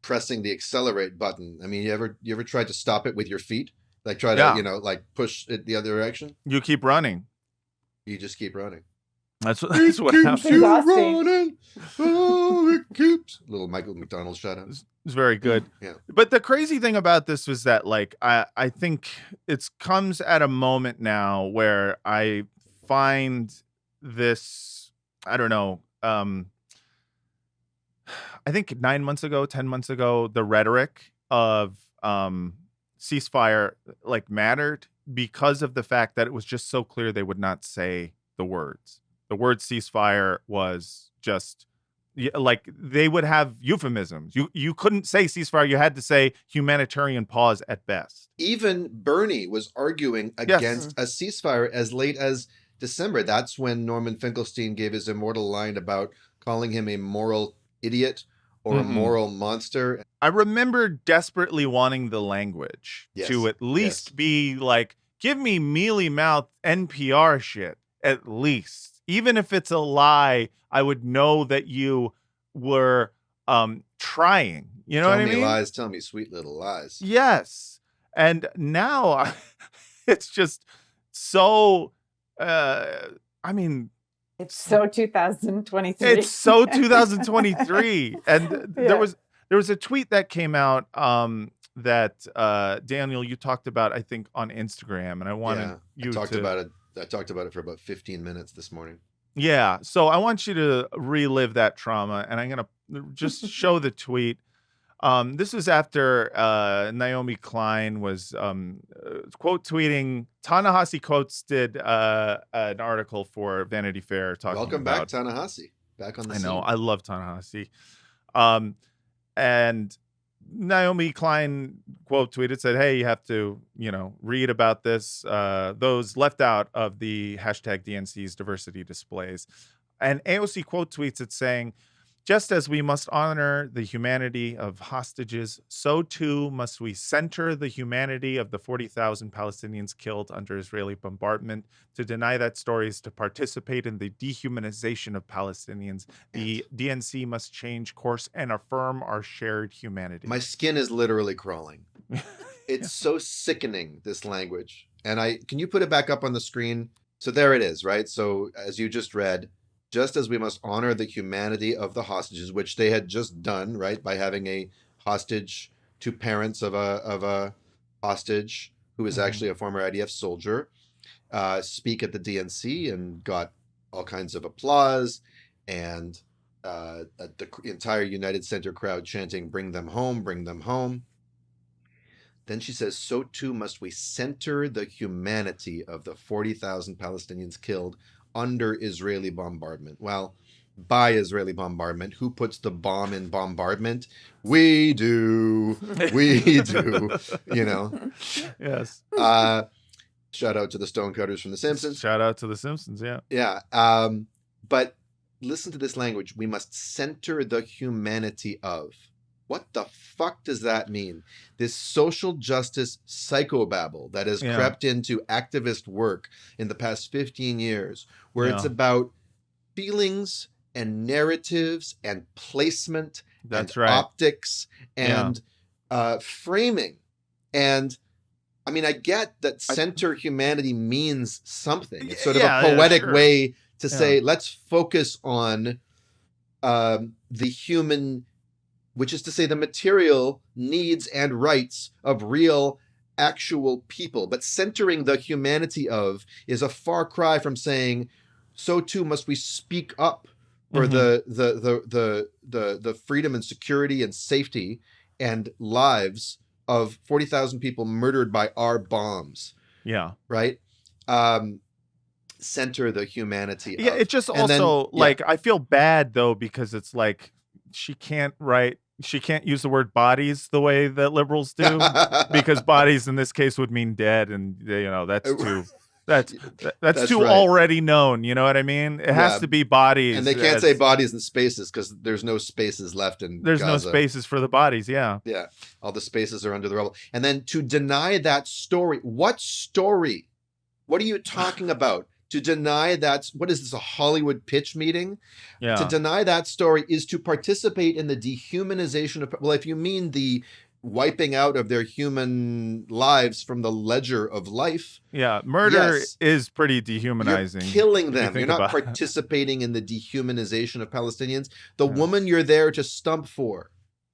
Speaker 3: pressing the accelerate button. I mean, you ever tried to stop it with your feet? Like try to, like push it the other direction?
Speaker 2: You keep running.
Speaker 3: You just keep running.
Speaker 2: That's what happens.
Speaker 3: You running. Oh, it keeps. Little Michael McDonald shout out.
Speaker 2: It's very good.
Speaker 3: Yeah.
Speaker 2: But the crazy thing about this was that, like, I think it comes at a moment now where I find this, I don't know, I think 9 months ago, 10 months ago, the rhetoric of ceasefire like mattered because of the fact that it was just so clear they would not say the words. The word ceasefire was just like they would have euphemisms. You couldn't say ceasefire. You had to say humanitarian pause at best.
Speaker 3: Even Bernie was arguing against a ceasefire as late as December. That's when Norman Finkelstein gave his immortal line about calling him a moral idiot or a moral monster.
Speaker 2: I remember desperately wanting the language to at least be like, give me mealy mouth NPR shit, at least. Even if it's a lie, I would know that you were trying. You know what I mean?
Speaker 3: Tell me lies, tell me sweet little lies.
Speaker 2: Yes. And now it's just so, I mean,
Speaker 4: it's so 2023.
Speaker 2: It's so 2023. And there was a tweet that came out that Daniel, you talked about, I think, on Instagram, and I wanted you
Speaker 3: talked about it. I talked about it for about 15 minutes this morning.
Speaker 2: Yeah. So I want you to relive that trauma, and I'm going to just show the tweet. This was after Naomi Klein was quote tweeting. Ta-Nehisi Coates did an article for Vanity Fair talking
Speaker 3: Welcome
Speaker 2: about...
Speaker 3: back, Ta-Nehisi. Back on the scene.
Speaker 2: I know. I love Ta-Nehisi. And Naomi Klein quote tweeted, said, hey, you have to, read about this, those left out of the hashtag DNC's diversity displays. And AOC quote tweets it saying, just as we must honor the humanity of hostages, so too must we center the humanity of the 40,000 Palestinians killed under Israeli bombardment. To deny that story is to participate in the dehumanization of Palestinians. The DNC must change course and affirm our shared humanity.
Speaker 3: My skin is literally crawling. It's so sickening, this language. And can you put it back up on the screen? So there it is, right? So as you just read, just as we must honor the humanity of the hostages, which they had just done, right, by having a hostage, two parents of a hostage who is actually a former IDF soldier, speak at the DNC and got all kinds of applause, and the entire United Center crowd chanting, "Bring them home, bring them home." Then she says, so too must we center the humanity of the 40,000 Palestinians killed under Israeli bombardment. Well, by Israeli bombardment. Who puts the bomb in bombardment? We do. We do.
Speaker 2: Yes.
Speaker 3: Shout out to the Stonecutters from The Simpsons.
Speaker 2: Shout out to The Simpsons, yeah.
Speaker 3: Yeah. But listen to this language. We must center the humanity of. What the fuck does that mean? This social justice psychobabble that has crept into activist work in the past 15 years, where it's about feelings and narratives and placement optics and framing. And I mean, I get that center humanity means something. It's sort of a poetic way to say, let's focus on the human, which is to say the material needs and rights of real, actual people. But centering the humanity of is a far cry from saying, so too must we speak up for the freedom and security and safety and lives of 40,000 people murdered by our bombs.
Speaker 2: Yeah.
Speaker 3: Right. Center the humanity.
Speaker 2: Yeah. It just also I feel bad though, because it's like she can't use the word bodies the way that liberals do, because bodies in this case would mean dead, and that's too that's too
Speaker 3: right.
Speaker 2: already known. You know what I mean? It has to be bodies,
Speaker 3: and they can't say bodies and spaces because there's no spaces left in
Speaker 2: There's
Speaker 3: Gaza.
Speaker 2: no spaces for the bodies. Yeah,
Speaker 3: all the spaces are under the rubble. And then to deny that story, what story? What are you talking about? To deny what is this, a Hollywood pitch meeting?
Speaker 2: Yeah.
Speaker 3: To deny that story is to participate in the dehumanization of, well, if you mean the wiping out of their human lives from the ledger of life.
Speaker 2: Yeah, murder is pretty dehumanizing.
Speaker 3: You're killing them. You're not participating in the dehumanization of Palestinians. The woman you're there to stump for,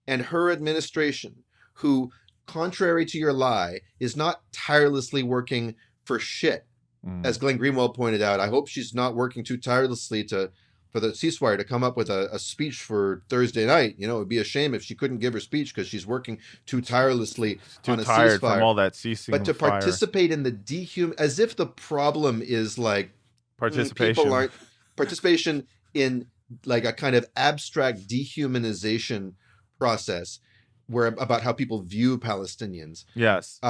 Speaker 3: and her administration, who, contrary to your lie, is not tirelessly working for shit. As Glenn Greenwald pointed out, I hope she's not working too tirelessly for the ceasefire to come up with a speech for Thursday night. It would be a shame if she couldn't give her speech because she's working too tirelessly on a ceasefire.
Speaker 2: From all that ceasing.
Speaker 3: But to participate in the as if the problem is like participation in like a kind of abstract dehumanization process about how people view Palestinians.
Speaker 2: Yes.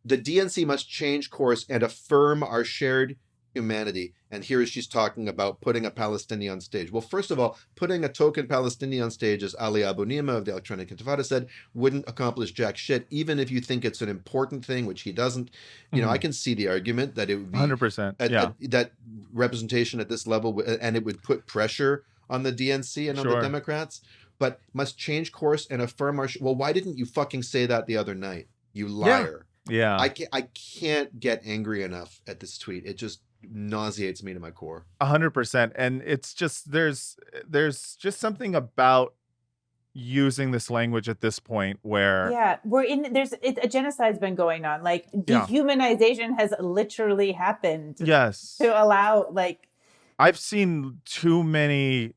Speaker 3: The DNC must change course and affirm our shared humanity. And here she's talking about putting a Palestinian on stage. Well, first of all, putting a token Palestinian on stage, as Ali Abu Nima of the Electronic Intifada said, wouldn't accomplish jack shit, even if you think it's an important thing, which he doesn't. I can see the argument that it would be
Speaker 2: 100%.
Speaker 3: That representation at this level, and it would put pressure on the DNC and on the Democrats, but must change course and affirm our... Well, why didn't you fucking say that the other night? You liar.
Speaker 2: Yeah.
Speaker 3: I can't get angry enough at this tweet. It just nauseates me to my core.
Speaker 2: 100%. And it's just there's just something about using this language at this point where
Speaker 4: a genocide's been going on. Like dehumanization has literally happened.
Speaker 2: Yes.
Speaker 4: To allow
Speaker 2: I've seen too many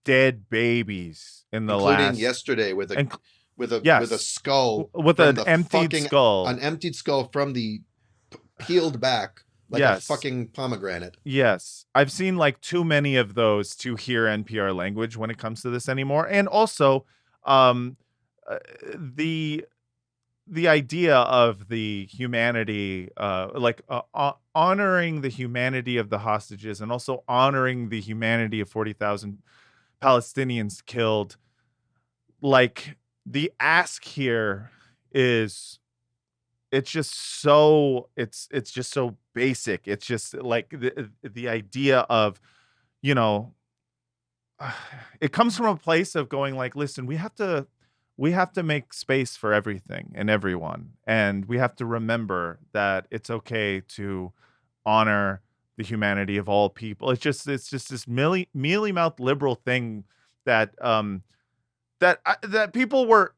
Speaker 2: dead babies in the
Speaker 3: including yesterday with a skull,
Speaker 2: with an emptied
Speaker 3: skull from the peeled back a fucking pomegranate.
Speaker 2: Yes, I've seen too many of those to hear NPR language when it comes to this anymore. And also the idea of the humanity, honoring the humanity of the hostages, and also honoring the humanity of 40,000 Palestinians killed. The ask here is, it's just so basic. It's just the idea of, it comes from a place of going listen, we have to make space for everything and everyone. And we have to remember that it's okay to honor the humanity of all people. It's just this mealy-mouthed liberal thing that, that people were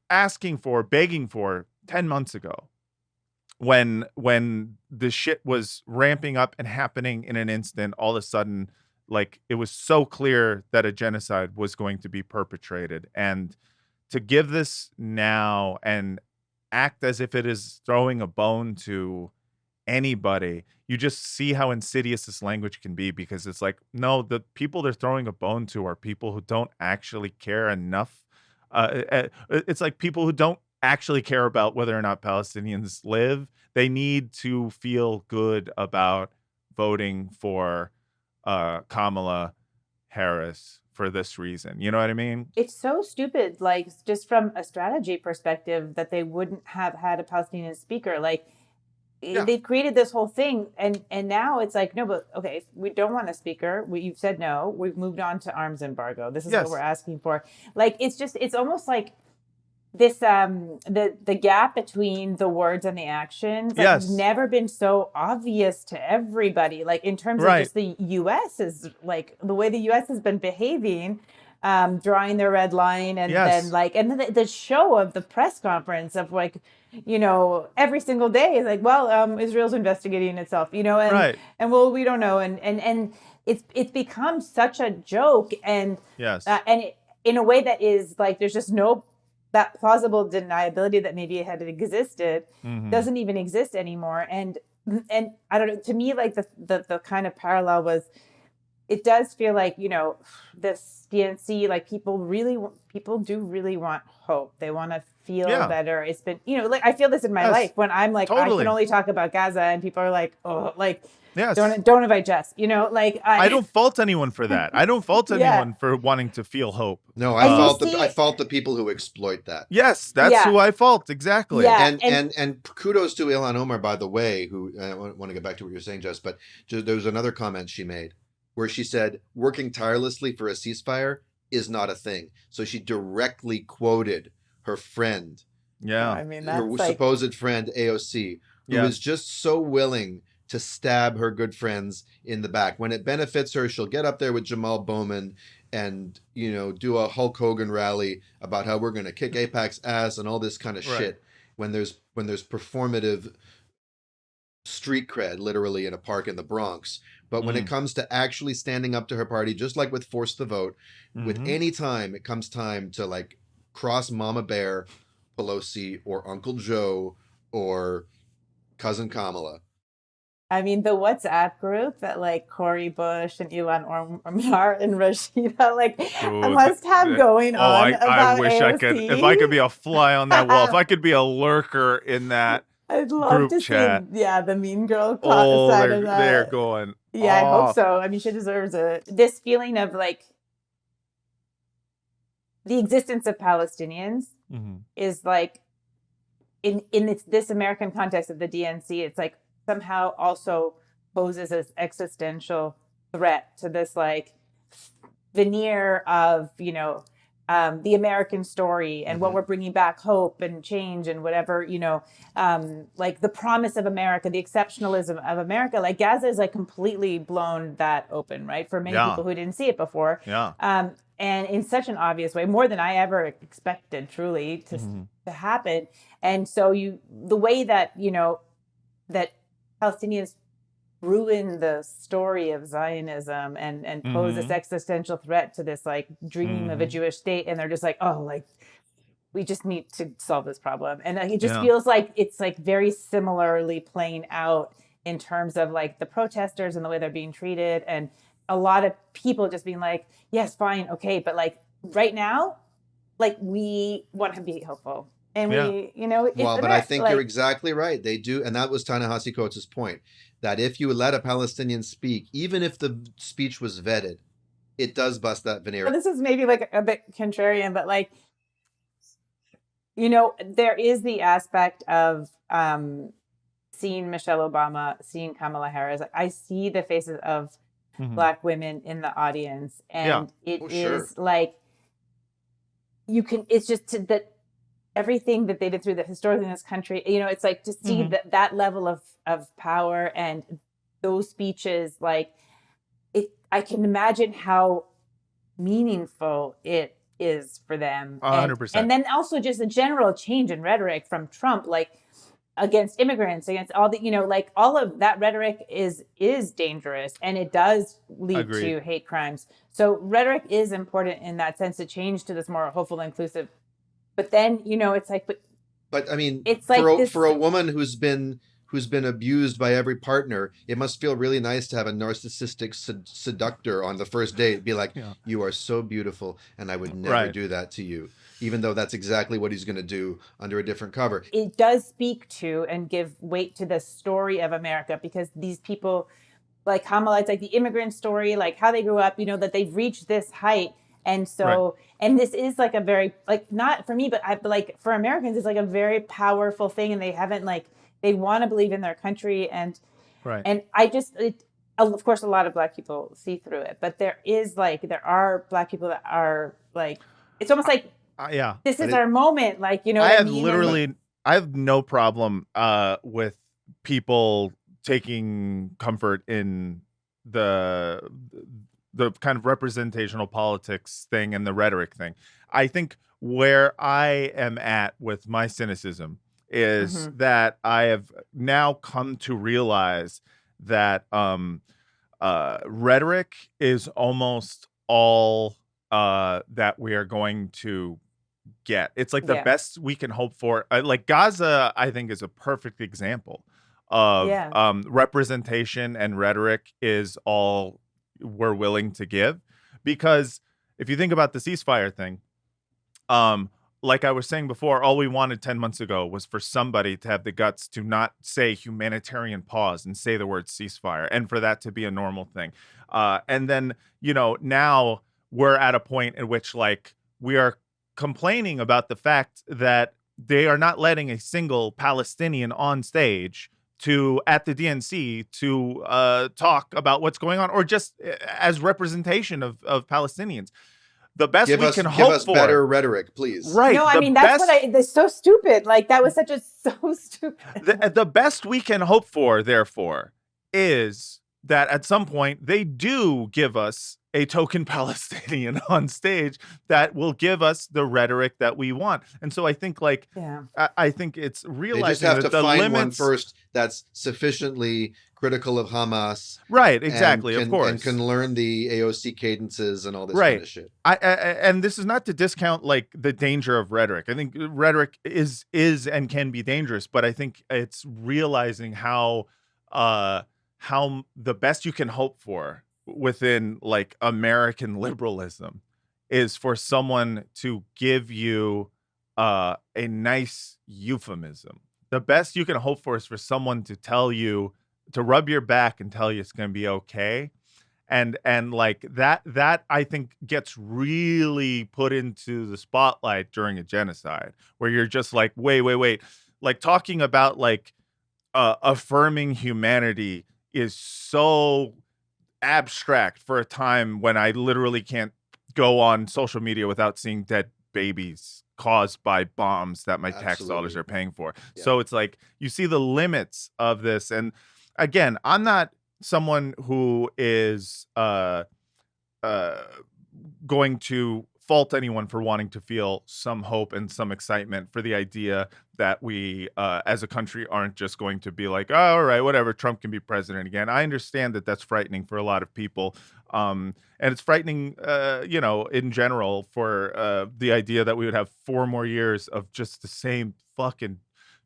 Speaker 2: begging for 10 months ago when the shit was ramping up and happening in an instant. All of a sudden, it was so clear that a genocide was going to be perpetrated. And to give this now and act as if it is throwing a bone to anybody, you just see how insidious this language can be, because it's no, the people they're throwing a bone to are people who don't actually care enough. It's people who don't actually care about whether or not Palestinians live. They need to feel good about voting for Kamala Harris for this reason. You know what I mean?
Speaker 4: It's so stupid, just from a strategy perspective, that they wouldn't have had a Palestinian speaker. They created this whole thing, and now it's no, but okay, we don't want a speaker. You've said no. We've moved on to arms embargo. This is what we're asking for. It's almost like this the gap between the words and the actions has never been so obvious to everybody. In terms of just the U.S. is the way the U.S. has been behaving. drawing their red line, and
Speaker 2: Yes.
Speaker 4: then like, and then the show of the press conference of like, you know, every single day is like, well, Israel's investigating itself, you know, and
Speaker 2: Right.
Speaker 4: and well, we don't know, and it's become such a joke, and
Speaker 2: Yes.
Speaker 4: in a way that is like, there's just no that plausible deniability that maybe it had existed doesn't even exist anymore, and I don't know. To me, like the kind of parallel was, it does feel like, you know, this DNC, like people do really want hope. They want to feel better. It's been, you know, like I feel this in my life when I'm like, I can only talk about Gaza, and people are like, oh, like, don't invite Jess, you know, like
Speaker 2: I don't fault anyone for that. I don't fault anyone for wanting to feel hope.
Speaker 3: No, I fault the people who exploit that.
Speaker 2: Yes, that's who I fault, exactly.
Speaker 4: Yeah,
Speaker 3: and kudos to Ilhan Omar, by the way, who I want to get back to what you're saying, Jess, but there was another comment she made where she said working tirelessly for a ceasefire is not a thing. So she directly quoted her friend,
Speaker 4: I mean, that's
Speaker 3: her supposed friend AOC, who is just so willing to stab her good friends in the back. When it benefits her, she'll get up there with Jamal Bowman and, you know, do a Hulk Hogan rally about how we're going to kick AIPAC's ass and all this kind of shit. When there's performative street cred, literally, in a park in the Bronx. But when it comes to actually standing up to her party, just like with Force the Vote, with any time it comes time to like cross Mama Bear, Pelosi, or Uncle Joe, or Cousin Kamala.
Speaker 4: I mean, the WhatsApp group that like Cori Bush and Ilhan Omar and Rashida like must have going on.
Speaker 2: I wish
Speaker 4: AOC.
Speaker 2: I could. If I could be a fly on that wall, if I could be a lurker in that
Speaker 4: I'd love
Speaker 2: group
Speaker 4: to
Speaker 2: chat.
Speaker 4: see, the mean girl
Speaker 2: Oh,
Speaker 4: side of that.
Speaker 2: they're going.
Speaker 4: Yeah, I hope so. I mean, she deserves it. This feeling of like the existence of Palestinians is like in this American context of the DNC, it's like somehow also poses as existential threat to this like veneer of, you know, the American story and what we're bringing back, hope and change and whatever, you know, like the promise of America, the exceptionalism of America. Like Gaza is like completely blown that open, right? For many people who didn't see it before. Yeah. And in such an obvious way, more than I ever expected, truly, to happen. And so the way that, you know, that Palestinians ruin the story of Zionism and pose this existential threat to this like dream of a Jewish state, and they're just like, oh, like we just need to solve this problem, and like, it just feels like it's like very similarly playing out in terms of like the protesters and the way they're being treated, and a lot of people just being like, yes, fine, okay, but like right now, like we want to be hopeful. And we, you know,
Speaker 3: but I think you're exactly right. They do. And that was Ta-Nehisi Coates' point, that if you let a Palestinian speak, even if the speech was vetted, it does bust that veneer.
Speaker 4: Well, this is maybe like a bit contrarian, but like, you know, there is the aspect of seeing Michelle Obama, seeing Kamala Harris. I see the faces of Black women in the audience. And it is like, it's just that everything that they did through the historically in this country, you know, it's like to see that level of power and those speeches, like I can imagine how meaningful it is for them.
Speaker 2: 100%.
Speaker 4: And then also just a general change in rhetoric from Trump, like against immigrants, against all the, you know, like all of that rhetoric is dangerous, and it does lead to hate crimes. So rhetoric is important in that sense to change to this more hopeful, inclusive. But then, you know, it's like,
Speaker 3: but I mean,
Speaker 4: it's like
Speaker 3: for a woman who's been abused by every partner, it must feel really nice to have a narcissistic seductor on the first date be like, you are so beautiful, and I would never do that to you, even though that's exactly what he's going to do under a different cover.
Speaker 4: It does speak to and give weight to the story of America, because these people like Kamala, it's like the immigrant story, like how they grew up, you know, that they've reached this height. And so, and this is like a very, like, not for me, but like for Americans, it's like a very powerful thing. And they haven't like, they want to believe in their country. And, and I just, of course, a lot of Black people see through it, but there are Black people that are like, it's almost like, this is our moment. Like, you know,
Speaker 2: I have no problem with people taking comfort in the the kind of representational politics thing and the rhetoric thing. I think where I am at with my cynicism is that I have now come to realize that rhetoric is almost all that we are going to get. It's like the best we can hope for. Like Gaza, I think, is a perfect example of representation, and rhetoric is all we're willing to give. Because if you think about the ceasefire thing, like I was saying before, all we wanted 10 months ago was for somebody to have the guts to not say humanitarian pause and say the word ceasefire, and for that to be a normal thing. And then, now we're at a point at which, like, we are complaining about the fact that they are not letting a single Palestinian on stage at the DNC to talk about what's going on, or just as representation of Palestinians. The best
Speaker 3: give
Speaker 2: we
Speaker 3: us,
Speaker 2: can
Speaker 3: give
Speaker 2: hope
Speaker 3: us
Speaker 2: for
Speaker 3: better rhetoric, please.
Speaker 2: Right.
Speaker 4: No, I mean, that's so stupid. Like, that was so stupid.
Speaker 2: The best we can hope for, therefore, is that at some point they do give us a token Palestinian on stage that will give us the rhetoric that we want. And so I think, like, I think it's realizing
Speaker 3: they just have
Speaker 2: that
Speaker 3: to find
Speaker 2: limits...
Speaker 3: one first that's sufficiently critical of Hamas.
Speaker 2: Right, exactly, of course.
Speaker 3: And can learn the AOC cadences and all this kind of shit.
Speaker 2: And this is not to discount, like, the danger of rhetoric. I think rhetoric is and can be dangerous, but I think it's realizing how the best you can hope for within, like, American liberalism is for someone to give you a nice euphemism. The best you can hope for is for someone to tell you, to rub your back and tell you it's going to be okay. And like that I think gets really put into the spotlight during a genocide, where you're just like, wait, like, talking about, like, affirming humanity is so abstract for a time when I literally can't go on social media without seeing dead babies caused by bombs that my tax dollars are paying for. Yeah. So it's like, you see the limits of this. And again, I'm not someone who is going to fault anyone for wanting to feel some hope and some excitement for the idea that we as a country aren't just going to be like, oh, all right, whatever, Trump can be president again. I understand that that's frightening for a lot of people. And it's frightening, in general, for the idea that we would have 4 more years of just the same fucking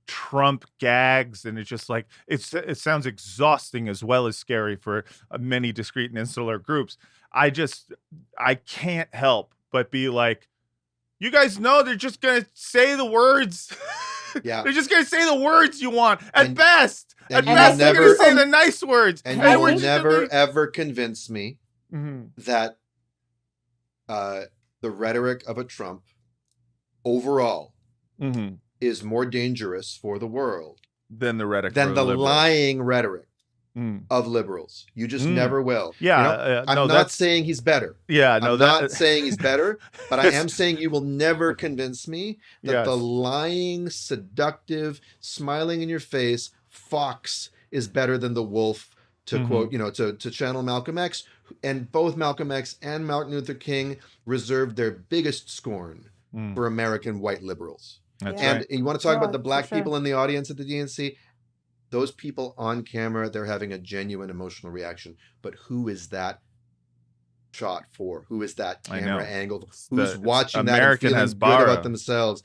Speaker 2: Trump gags. And it's just like, it sounds exhausting as well as scary for many discrete and insular groups. I can't help but be like, you guys know they're just going to say the words. Yeah. They're just going to say the words you want. At best, they're going to say the nice words.
Speaker 3: And you will never, ever convince me that the rhetoric of a Trump overall is more dangerous for the world
Speaker 2: than the rhetoric
Speaker 3: than the lying rhetoric of liberals. You just never will.
Speaker 2: Yeah,
Speaker 3: I'm not saying he's better.
Speaker 2: Yeah, no,
Speaker 3: I'm not saying he's better, but I am saying you will never convince me that the lying, seductive, smiling in your face fox is better than the wolf. To quote, to channel Malcolm X, and both Malcolm X and Martin Luther King reserved their biggest scorn for American white liberals.
Speaker 2: That's
Speaker 3: and
Speaker 2: right.
Speaker 3: You want to talk about the black people in the audience at the DNC? Those people on camera, they're having a genuine emotional reaction. But who is that shot for? Who is that camera angle? Who's watching that and feeling good about themselves?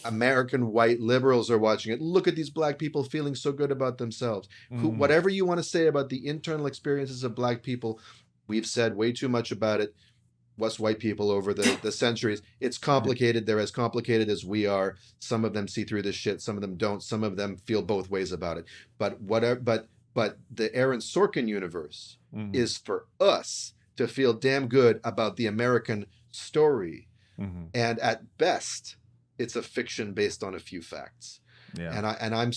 Speaker 3: American white liberals are watching it. Look at these black people feeling so good about themselves. Whatever you want to say about the internal experiences of black people, we've said way too much about it. Us white people over the centuries. It's complicated. They're as complicated as we are. Some of them see through this shit. Some of them don't. Some of them feel both ways about it. But whatever. But the Aaron Sorkin universe is for us to feel damn good about the American story. And at best, it's a fiction based on a few facts. Yeah. And I'm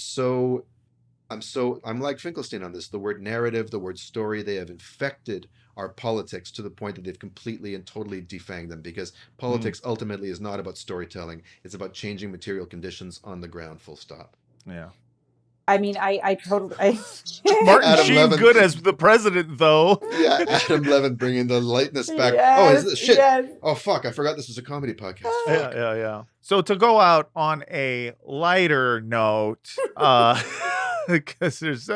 Speaker 3: like Finkelstein on this. The word narrative, the word story, they have infected our politics to the point that they've completely and totally defanged them, because politics ultimately is not about storytelling. It's about changing material conditions on the ground, full stop.
Speaker 2: Yeah.
Speaker 4: I mean, I totally.
Speaker 2: Martin
Speaker 3: Adam
Speaker 2: Sheen
Speaker 3: Levin.
Speaker 2: good as the president, though.
Speaker 3: Yeah, Adam Levin bringing the lightness back.
Speaker 4: Yes,
Speaker 3: Shit.
Speaker 4: yes.
Speaker 3: Oh, fuck. I forgot this was a comedy podcast.
Speaker 2: Yeah, yeah, yeah. So to go out on a lighter note, because there's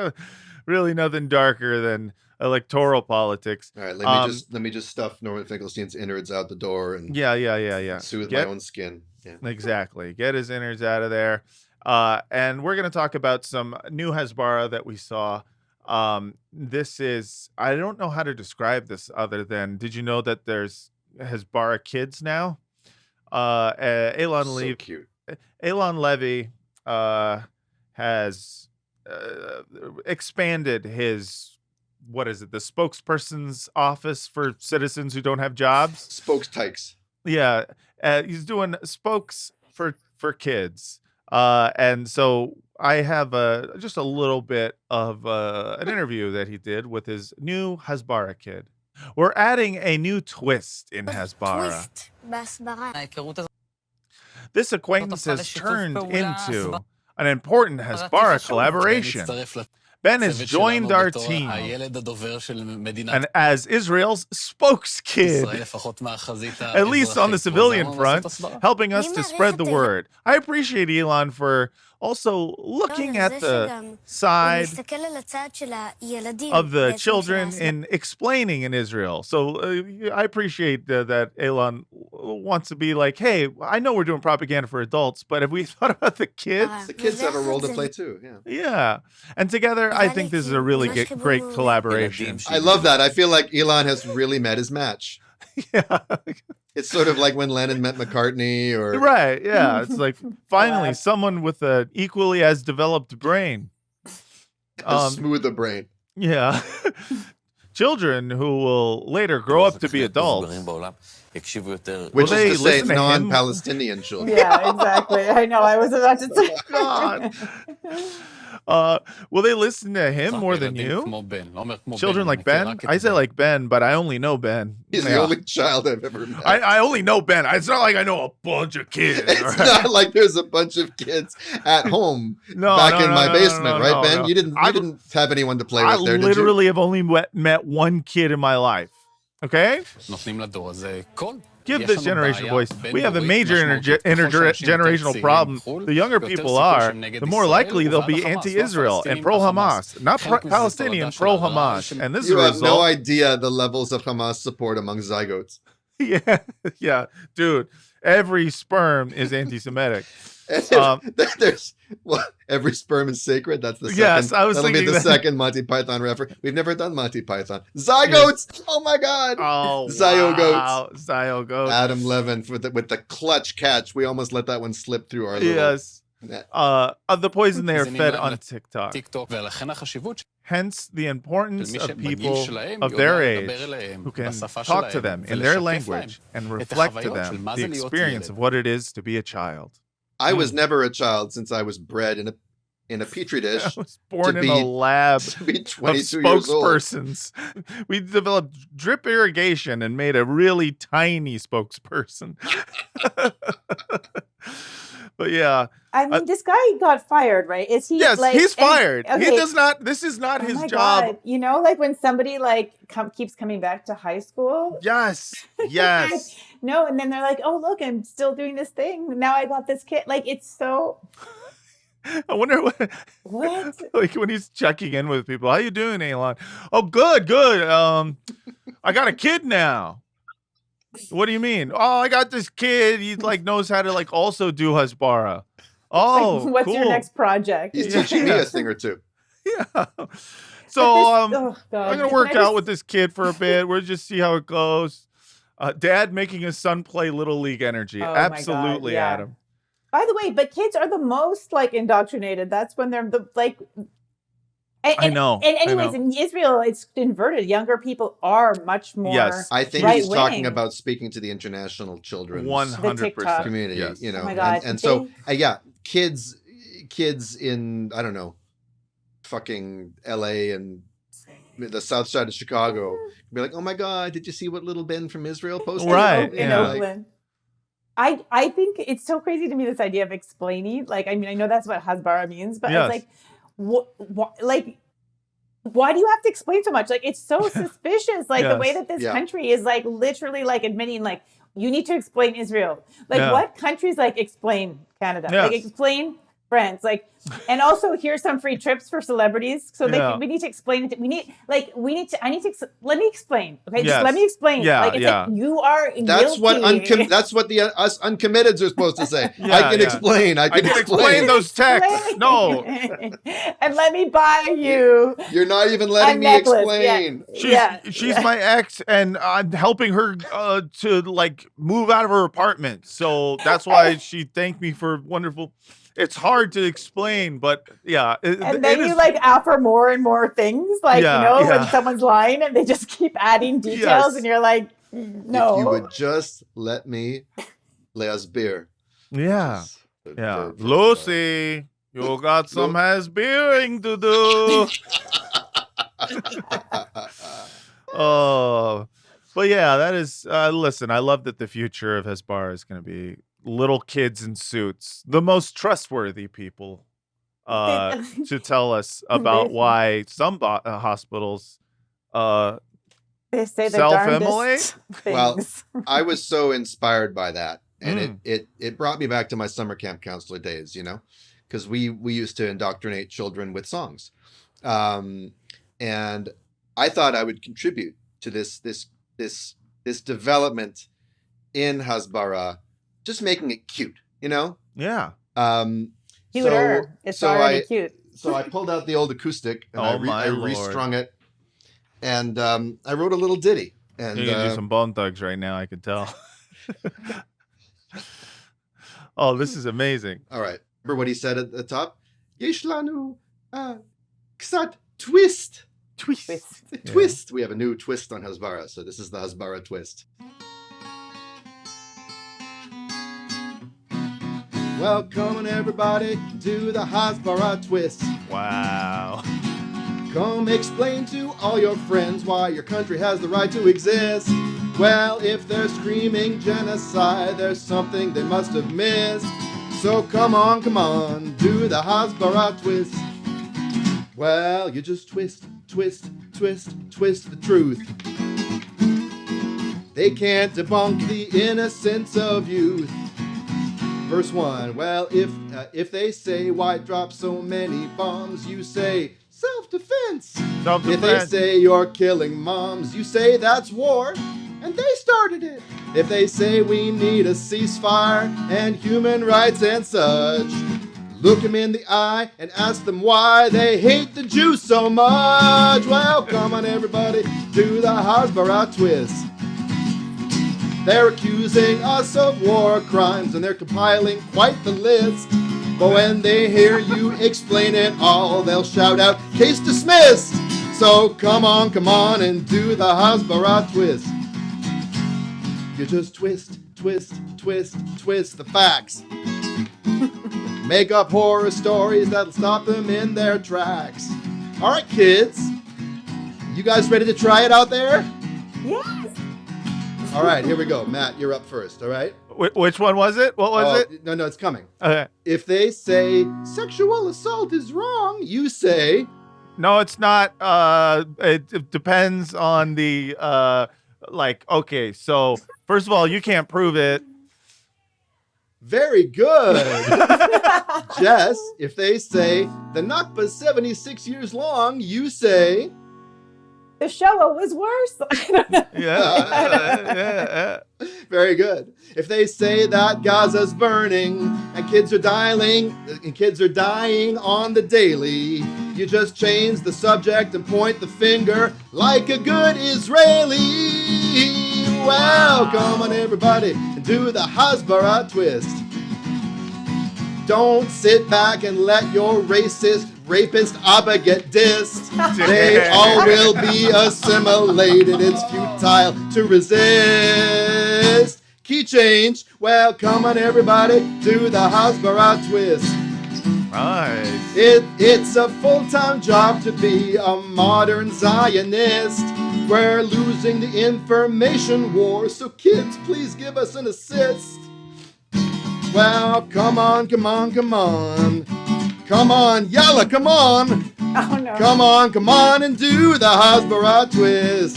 Speaker 2: really nothing darker than electoral politics.
Speaker 3: All right, let me just stuff Norman Finkelstein's innards out the door and
Speaker 2: Yeah.
Speaker 3: soothe my own skin. Yeah.
Speaker 2: Exactly. Get his innards out of there. And we're going to talk about some new Hasbara that we saw. This is, I don't know how to describe this other than, did you know that there's Hasbara kids now?
Speaker 3: So cute.
Speaker 2: Elon Levy has expanded his, what is it, the spokesperson's office for citizens who don't have jobs?
Speaker 3: Spokes-tykes.
Speaker 2: Yeah, he's doing spokes for kids. And so I have just a little bit of an interview that he did with his new Hasbara kid. We're adding a new twist in Hasbara. This acquaintance has turned into an important Hasbara collaboration. Ben has joined our team and as Israel's spokeskid, at least on the civilian front, helping us to spread the word. I appreciate Elon for also looking at the side of the children in explaining in Israel. So I appreciate that Elon wants to be like, hey, I know we're doing propaganda for adults, but have we thought about the kids?
Speaker 3: The kids have a role to play too. Yeah.
Speaker 2: Yeah. And together, I think this is a really great collaboration.
Speaker 3: I love that. I feel like Elon has really met his match.
Speaker 2: Yeah.
Speaker 3: It's sort of like when Lennon met McCartney or
Speaker 2: Right. Yeah. It's like finally someone with an equally as developed brain.
Speaker 3: a smoother brain.
Speaker 2: Yeah. Children who will later grow up to be adults.
Speaker 3: Which
Speaker 2: they
Speaker 3: is to say
Speaker 2: listen to him?
Speaker 3: non-Palestinian children.
Speaker 4: Yeah, exactly. I know. I was about to say.
Speaker 2: God. Will they listen to him more than you? Children like Ben? I say like Ben, but I only know Ben.
Speaker 3: He's the only child I've ever met.
Speaker 2: I only know Ben. It's not like I know a bunch of kids.
Speaker 3: It's not like there's a bunch of kids at home in my basement, right, Ben?
Speaker 2: No.
Speaker 3: You didn't have anyone to play with there, did you?
Speaker 2: I literally have only met one kid in my life. Okay? Give this generation a voice. We have a major intergenerational problem. The younger people are, the more likely they'll be anti-Israel and pro-Hamas, not Palestinian, pro-Hamas. And this is
Speaker 3: you
Speaker 2: a
Speaker 3: have
Speaker 2: result.
Speaker 3: no idea the levels of Hamas support among zygotes.
Speaker 2: Yeah, dude. Every sperm is anti-Semitic.
Speaker 3: There's every sperm is sacred. That's the second.
Speaker 2: Yes, I was
Speaker 3: that'll
Speaker 2: thinking
Speaker 3: be the
Speaker 2: that.
Speaker 3: second Monty Python reference. We've never done Monty Python. Zygotes. Oh my God.
Speaker 2: Oh,
Speaker 3: Zyogotes.
Speaker 2: wow. Zyogotes.
Speaker 3: Adam Levin with the clutch catch. We almost let that one slip through our little.
Speaker 2: Yes. Of the poison they are fed on TikTok. Hence the importance of people of their age who can talk to them in their language and reflect to them the experience of what it is to be a child.
Speaker 3: I was never a child since I was bred in a petri dish.
Speaker 2: I was born in a lab
Speaker 3: to be
Speaker 2: of
Speaker 3: 22 years old.
Speaker 2: spokespersons. We developed drip irrigation and made a really tiny spokesperson. But yeah.
Speaker 4: I mean, this guy got fired, right? Is he?
Speaker 2: Yes,
Speaker 4: like,
Speaker 2: he's fired.
Speaker 4: okay.
Speaker 2: He does not. This is not his
Speaker 4: my
Speaker 2: job.
Speaker 4: God. You know, like when somebody keeps coming back to high school.
Speaker 2: Yes. Yes.
Speaker 4: No, and then they're like, "Oh, look, I'm still doing this thing. Now I got this kid." Like it's so.
Speaker 2: I wonder
Speaker 4: What?
Speaker 2: Like when he's checking in with people. How you doing, Elon? Oh, good. I got a kid now. What do you mean? Oh, I got this kid. He knows how to also do Hasbara. Oh,
Speaker 4: what's
Speaker 2: cool.
Speaker 4: your next project?
Speaker 3: He's teaching me a thing or two.
Speaker 2: Yeah. So I'm
Speaker 4: God.
Speaker 2: gonna work out with this kid for a bit. We'll just see how it goes. Dad making his son play Little League Energy.
Speaker 4: Oh, my God,
Speaker 2: Absolutely,
Speaker 4: yeah.
Speaker 2: Adam.
Speaker 4: By the way, but kids are the most indoctrinated. That's when they're
Speaker 2: I know.
Speaker 4: And
Speaker 2: I
Speaker 4: anyways,
Speaker 2: know.
Speaker 4: in Israel, it's inverted. Younger people are much more.
Speaker 2: Yes.
Speaker 3: I think he's talking about speaking to the international children's
Speaker 2: 100%
Speaker 3: community.
Speaker 2: Yes.
Speaker 3: You know,
Speaker 4: Oh my God.
Speaker 3: and so kids in I don't know, fucking LA and the south side of Chicago be like, oh my God, did you see what little Ben from Israel posted?
Speaker 2: Right.
Speaker 4: in
Speaker 2: Yeah.
Speaker 4: Oakland. I think it's so crazy to me, this idea of explaining. I know that's what Hasbara means, but
Speaker 2: Yes.
Speaker 4: it's like, why do you have to explain so much? Like, it's so suspicious. Like the way
Speaker 2: Yes.
Speaker 4: that this
Speaker 3: Yeah.
Speaker 4: country is like literally like admitting like you need to explain Israel. Like
Speaker 2: Yeah.
Speaker 4: what countries like explain Canada?
Speaker 2: Yes.
Speaker 4: Like explain France. Like, and also here's some free trips for celebrities. So
Speaker 2: Yeah.
Speaker 4: we need to explain it. I need to let me explain. Okay,
Speaker 2: Yes.
Speaker 4: just let me explain.
Speaker 2: Yeah,
Speaker 4: Like it's
Speaker 2: yeah.
Speaker 4: like you are
Speaker 3: That's
Speaker 4: guilty.
Speaker 3: that's what the us uncommitteds are supposed to say.
Speaker 2: Yeah,
Speaker 3: I can
Speaker 2: yeah.
Speaker 3: explain. I
Speaker 2: I
Speaker 3: can
Speaker 2: can
Speaker 3: explain.
Speaker 2: explain those texts.
Speaker 4: Explain.
Speaker 2: No.
Speaker 4: And let me buy you
Speaker 3: You're not even letting
Speaker 4: a
Speaker 3: me
Speaker 4: necklace.
Speaker 3: explain.
Speaker 2: She's my ex, and I'm helping her to like move out of her apartment. So that's why she thanked me for wonderful. It's hard to explain, but yeah.
Speaker 4: And then you like offer more and more things, like
Speaker 2: Yeah,
Speaker 4: when
Speaker 2: yeah.
Speaker 4: someone's lying and they just keep adding details,
Speaker 2: Yes.
Speaker 4: and you're like, no.
Speaker 3: If you would just let me beer.
Speaker 2: Yeah. Yeah. Lucy, you got some Hasbara to do. Oh, but yeah, that is. Listen, I love that the future of Hasbara is going to be little kids in suits, the most trustworthy people, to tell us about why some hospitals
Speaker 4: They say the
Speaker 2: self-immolate?
Speaker 4: darndest
Speaker 3: Well,
Speaker 4: things.
Speaker 3: I was so inspired by that, and
Speaker 2: Mm.
Speaker 3: it brought me back to my summer camp counselor days, because we used to indoctrinate children with songs, and I thought I would contribute to this development in Hasbara, just making it cute,
Speaker 2: Yeah.
Speaker 4: Cuter. It's already cute.
Speaker 3: So I pulled out the old acoustic and
Speaker 2: Oh, my
Speaker 3: I
Speaker 2: Lord.
Speaker 3: restrung it, and I wrote a little ditty. And
Speaker 2: You can do some Bone Thugs right now, I can tell. Oh, this is amazing.
Speaker 3: all right, remember what he said at the top? Yesh lanu ksat twist.
Speaker 2: Twist.
Speaker 3: Twist. We have a new twist on Hasbara, so this is the Hasbara twist. Welcome everybody to the Hasbara twist.
Speaker 2: Wow.
Speaker 3: Come explain to all your friends why your country has the right to exist. Well, if they're screaming genocide, there's something they must have missed. So come on, do the Hasbara twist. Well, you just twist the truth. They can't debunk the innocence of youth. Verse 1, well, if they say, why drop so many bombs, you say, self-defense. If they say you're killing moms, you say that's war, and they started it. If they say we need a ceasefire and human rights and such, look them in the eye and ask them why they hate the Jews so much. Well, come on everybody, do the Hasbara twist. They're accusing us of war crimes and they're compiling quite the list. But when they hear you explain it all, they'll shout out, case dismissed. So come on and do the Hasbara twist. You just twist the facts. Make up horror stories that'll stop them in their tracks. All right, kids. You guys ready to try it out there?
Speaker 4: Yes.
Speaker 3: All right, here we go. Matt, you're up first, all right?
Speaker 2: Which one was it? What was it?
Speaker 3: No, it's coming.
Speaker 2: Okay.
Speaker 3: If they say sexual assault is wrong, you say...
Speaker 2: No, it's not. It depends on the, okay, so first of all, you can't prove it.
Speaker 3: Very good. Jess, if they say the Nakba's 76 years long, you say...
Speaker 4: The Shoah was worse.
Speaker 2: Yeah.
Speaker 3: Very good. If they say that Gaza's burning and kids are dying on the daily, you just change the subject and point the finger like a good Israeli. Well, come on everybody and do the Hasbara twist. Don't sit back and let your rapist Abba get dissed. They all will be assimilated. It's futile to resist. Key change. Well, come on everybody, do the Hasbara twist.
Speaker 2: Nice.
Speaker 3: It's a full-time job to be a modern Zionist. We're losing the information war, so kids, please give us an assist. Well, come on. Come on, yalla, come on.
Speaker 4: Oh no.
Speaker 3: Come on, and do the Hasbara twist.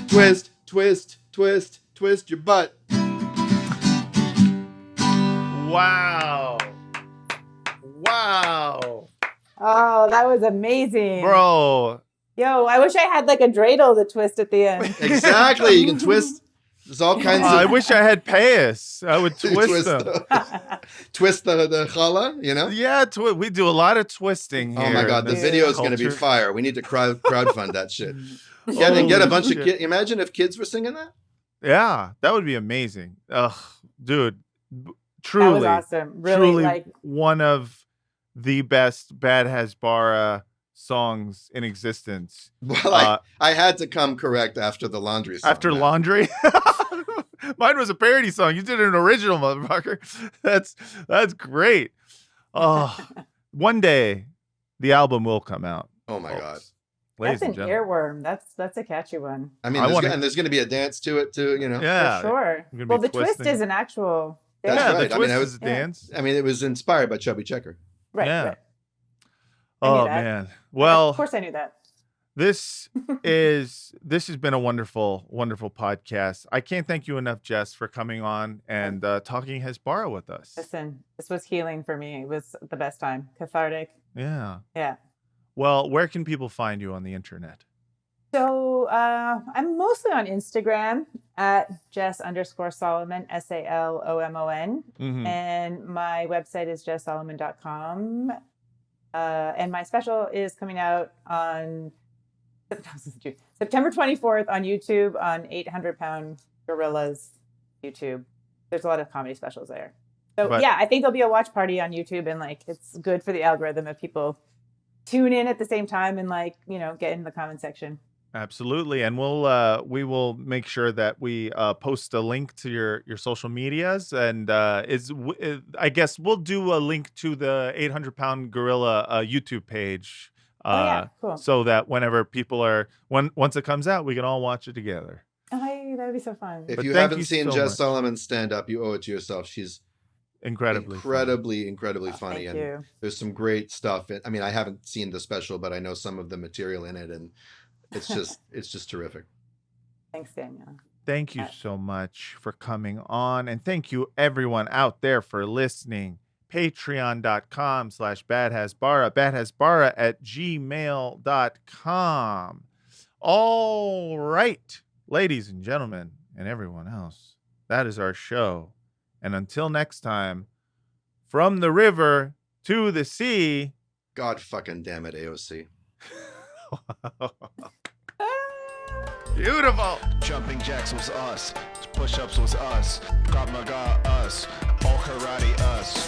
Speaker 3: Twist, twist, twist, twist your butt.
Speaker 2: Wow. Wow.
Speaker 4: Oh, that was amazing.
Speaker 2: Bro.
Speaker 4: Yo, I wish I had like a dreidel to twist at the end.
Speaker 3: Exactly. You can twist. There's all kinds of.
Speaker 2: I wish I had payas. I would twist them.
Speaker 3: Twist the challah, you know?
Speaker 2: Yeah, we do a lot of twisting here.
Speaker 3: Oh my God, the video is going to be
Speaker 2: culture.
Speaker 3: fire. We need to crowdfund that shit. Get a bunch of kids. Imagine if kids were singing that.
Speaker 2: Yeah, that would be amazing. Ugh, dude, truly,
Speaker 4: that was awesome. Really,
Speaker 2: truly
Speaker 4: like
Speaker 2: one of the best Bad Hasbara songs in existence.
Speaker 3: Well, I had to come correct after the laundry song.
Speaker 2: After laundry? Mine was a parody song. You did an original, motherfucker. That's great. Oh, one day the album will come out.
Speaker 3: Oh my God.
Speaker 2: Ladies
Speaker 4: that's an
Speaker 2: and gentlemen.
Speaker 4: earworm. That's a catchy one.
Speaker 3: I mean, there's going to be a dance to it too, you know?
Speaker 2: Yeah.
Speaker 4: For sure.
Speaker 2: You're gonna
Speaker 4: Well,
Speaker 2: be
Speaker 4: the twist
Speaker 2: twisting.
Speaker 4: is an actual.
Speaker 3: That's
Speaker 2: Yeah,
Speaker 3: right.
Speaker 2: the
Speaker 3: I mean,
Speaker 2: twist is a dance.
Speaker 3: I mean, it was inspired by Chubby Checker.
Speaker 4: Right.
Speaker 2: Yeah.
Speaker 4: Right. I knew
Speaker 2: Oh
Speaker 4: that.
Speaker 2: man. Well,
Speaker 4: of course I knew that.
Speaker 2: this has been a wonderful podcast. I can't thank you enough, Jess, for coming on and talking Hasbara with us.
Speaker 4: Listen, this was healing for me. It was the best time. Cathartic.
Speaker 2: Yeah.
Speaker 4: Yeah.
Speaker 2: Well, where can people find you on the internet?
Speaker 4: So I'm mostly on Instagram at Jess_Salomon, SALOMON.
Speaker 2: Mhm.
Speaker 4: And my website is jesssalomon.com. And my special is coming out on September 24th on YouTube on 800-Pound Gorillas YouTube. There's a lot of comedy specials there. So yeah, I think there'll be a watch party on YouTube, and like it's good for the algorithm if people tune in at the same time and like, you know, get in the comment section.
Speaker 2: Absolutely, and we will make sure that we post a link to your social medias, and I guess we'll do a link to the 800-Pound Gorilla YouTube page.
Speaker 4: Yeah, cool.
Speaker 2: So that whenever people once it comes out, we can all watch it together.
Speaker 4: Oh, that would be so fun.
Speaker 3: If
Speaker 2: But
Speaker 3: you
Speaker 2: thank
Speaker 3: haven't
Speaker 2: you
Speaker 3: seen
Speaker 2: so
Speaker 3: Jess
Speaker 2: much.
Speaker 3: Salomon stand up, you owe it to yourself. She's
Speaker 2: Incredibly
Speaker 3: funny,
Speaker 4: Thank
Speaker 3: and
Speaker 4: you.
Speaker 3: there's some great stuff. I mean, I haven't seen the special, but I know some of the material in it, and it's just terrific.
Speaker 4: Thanks, Daniel.
Speaker 2: Thank you so much for coming on, and thank you everyone out there for listening. Patreon.com/badhasbara, badhasbara@gmail.com. All right, ladies and gentlemen, and everyone else, that is our show. And until next time, from the river to the sea.
Speaker 3: God fucking damn it, AOC.
Speaker 2: Beautiful.
Speaker 8: Jumping jacks was us. Push-ups was us. Krav Maga us. All karate us.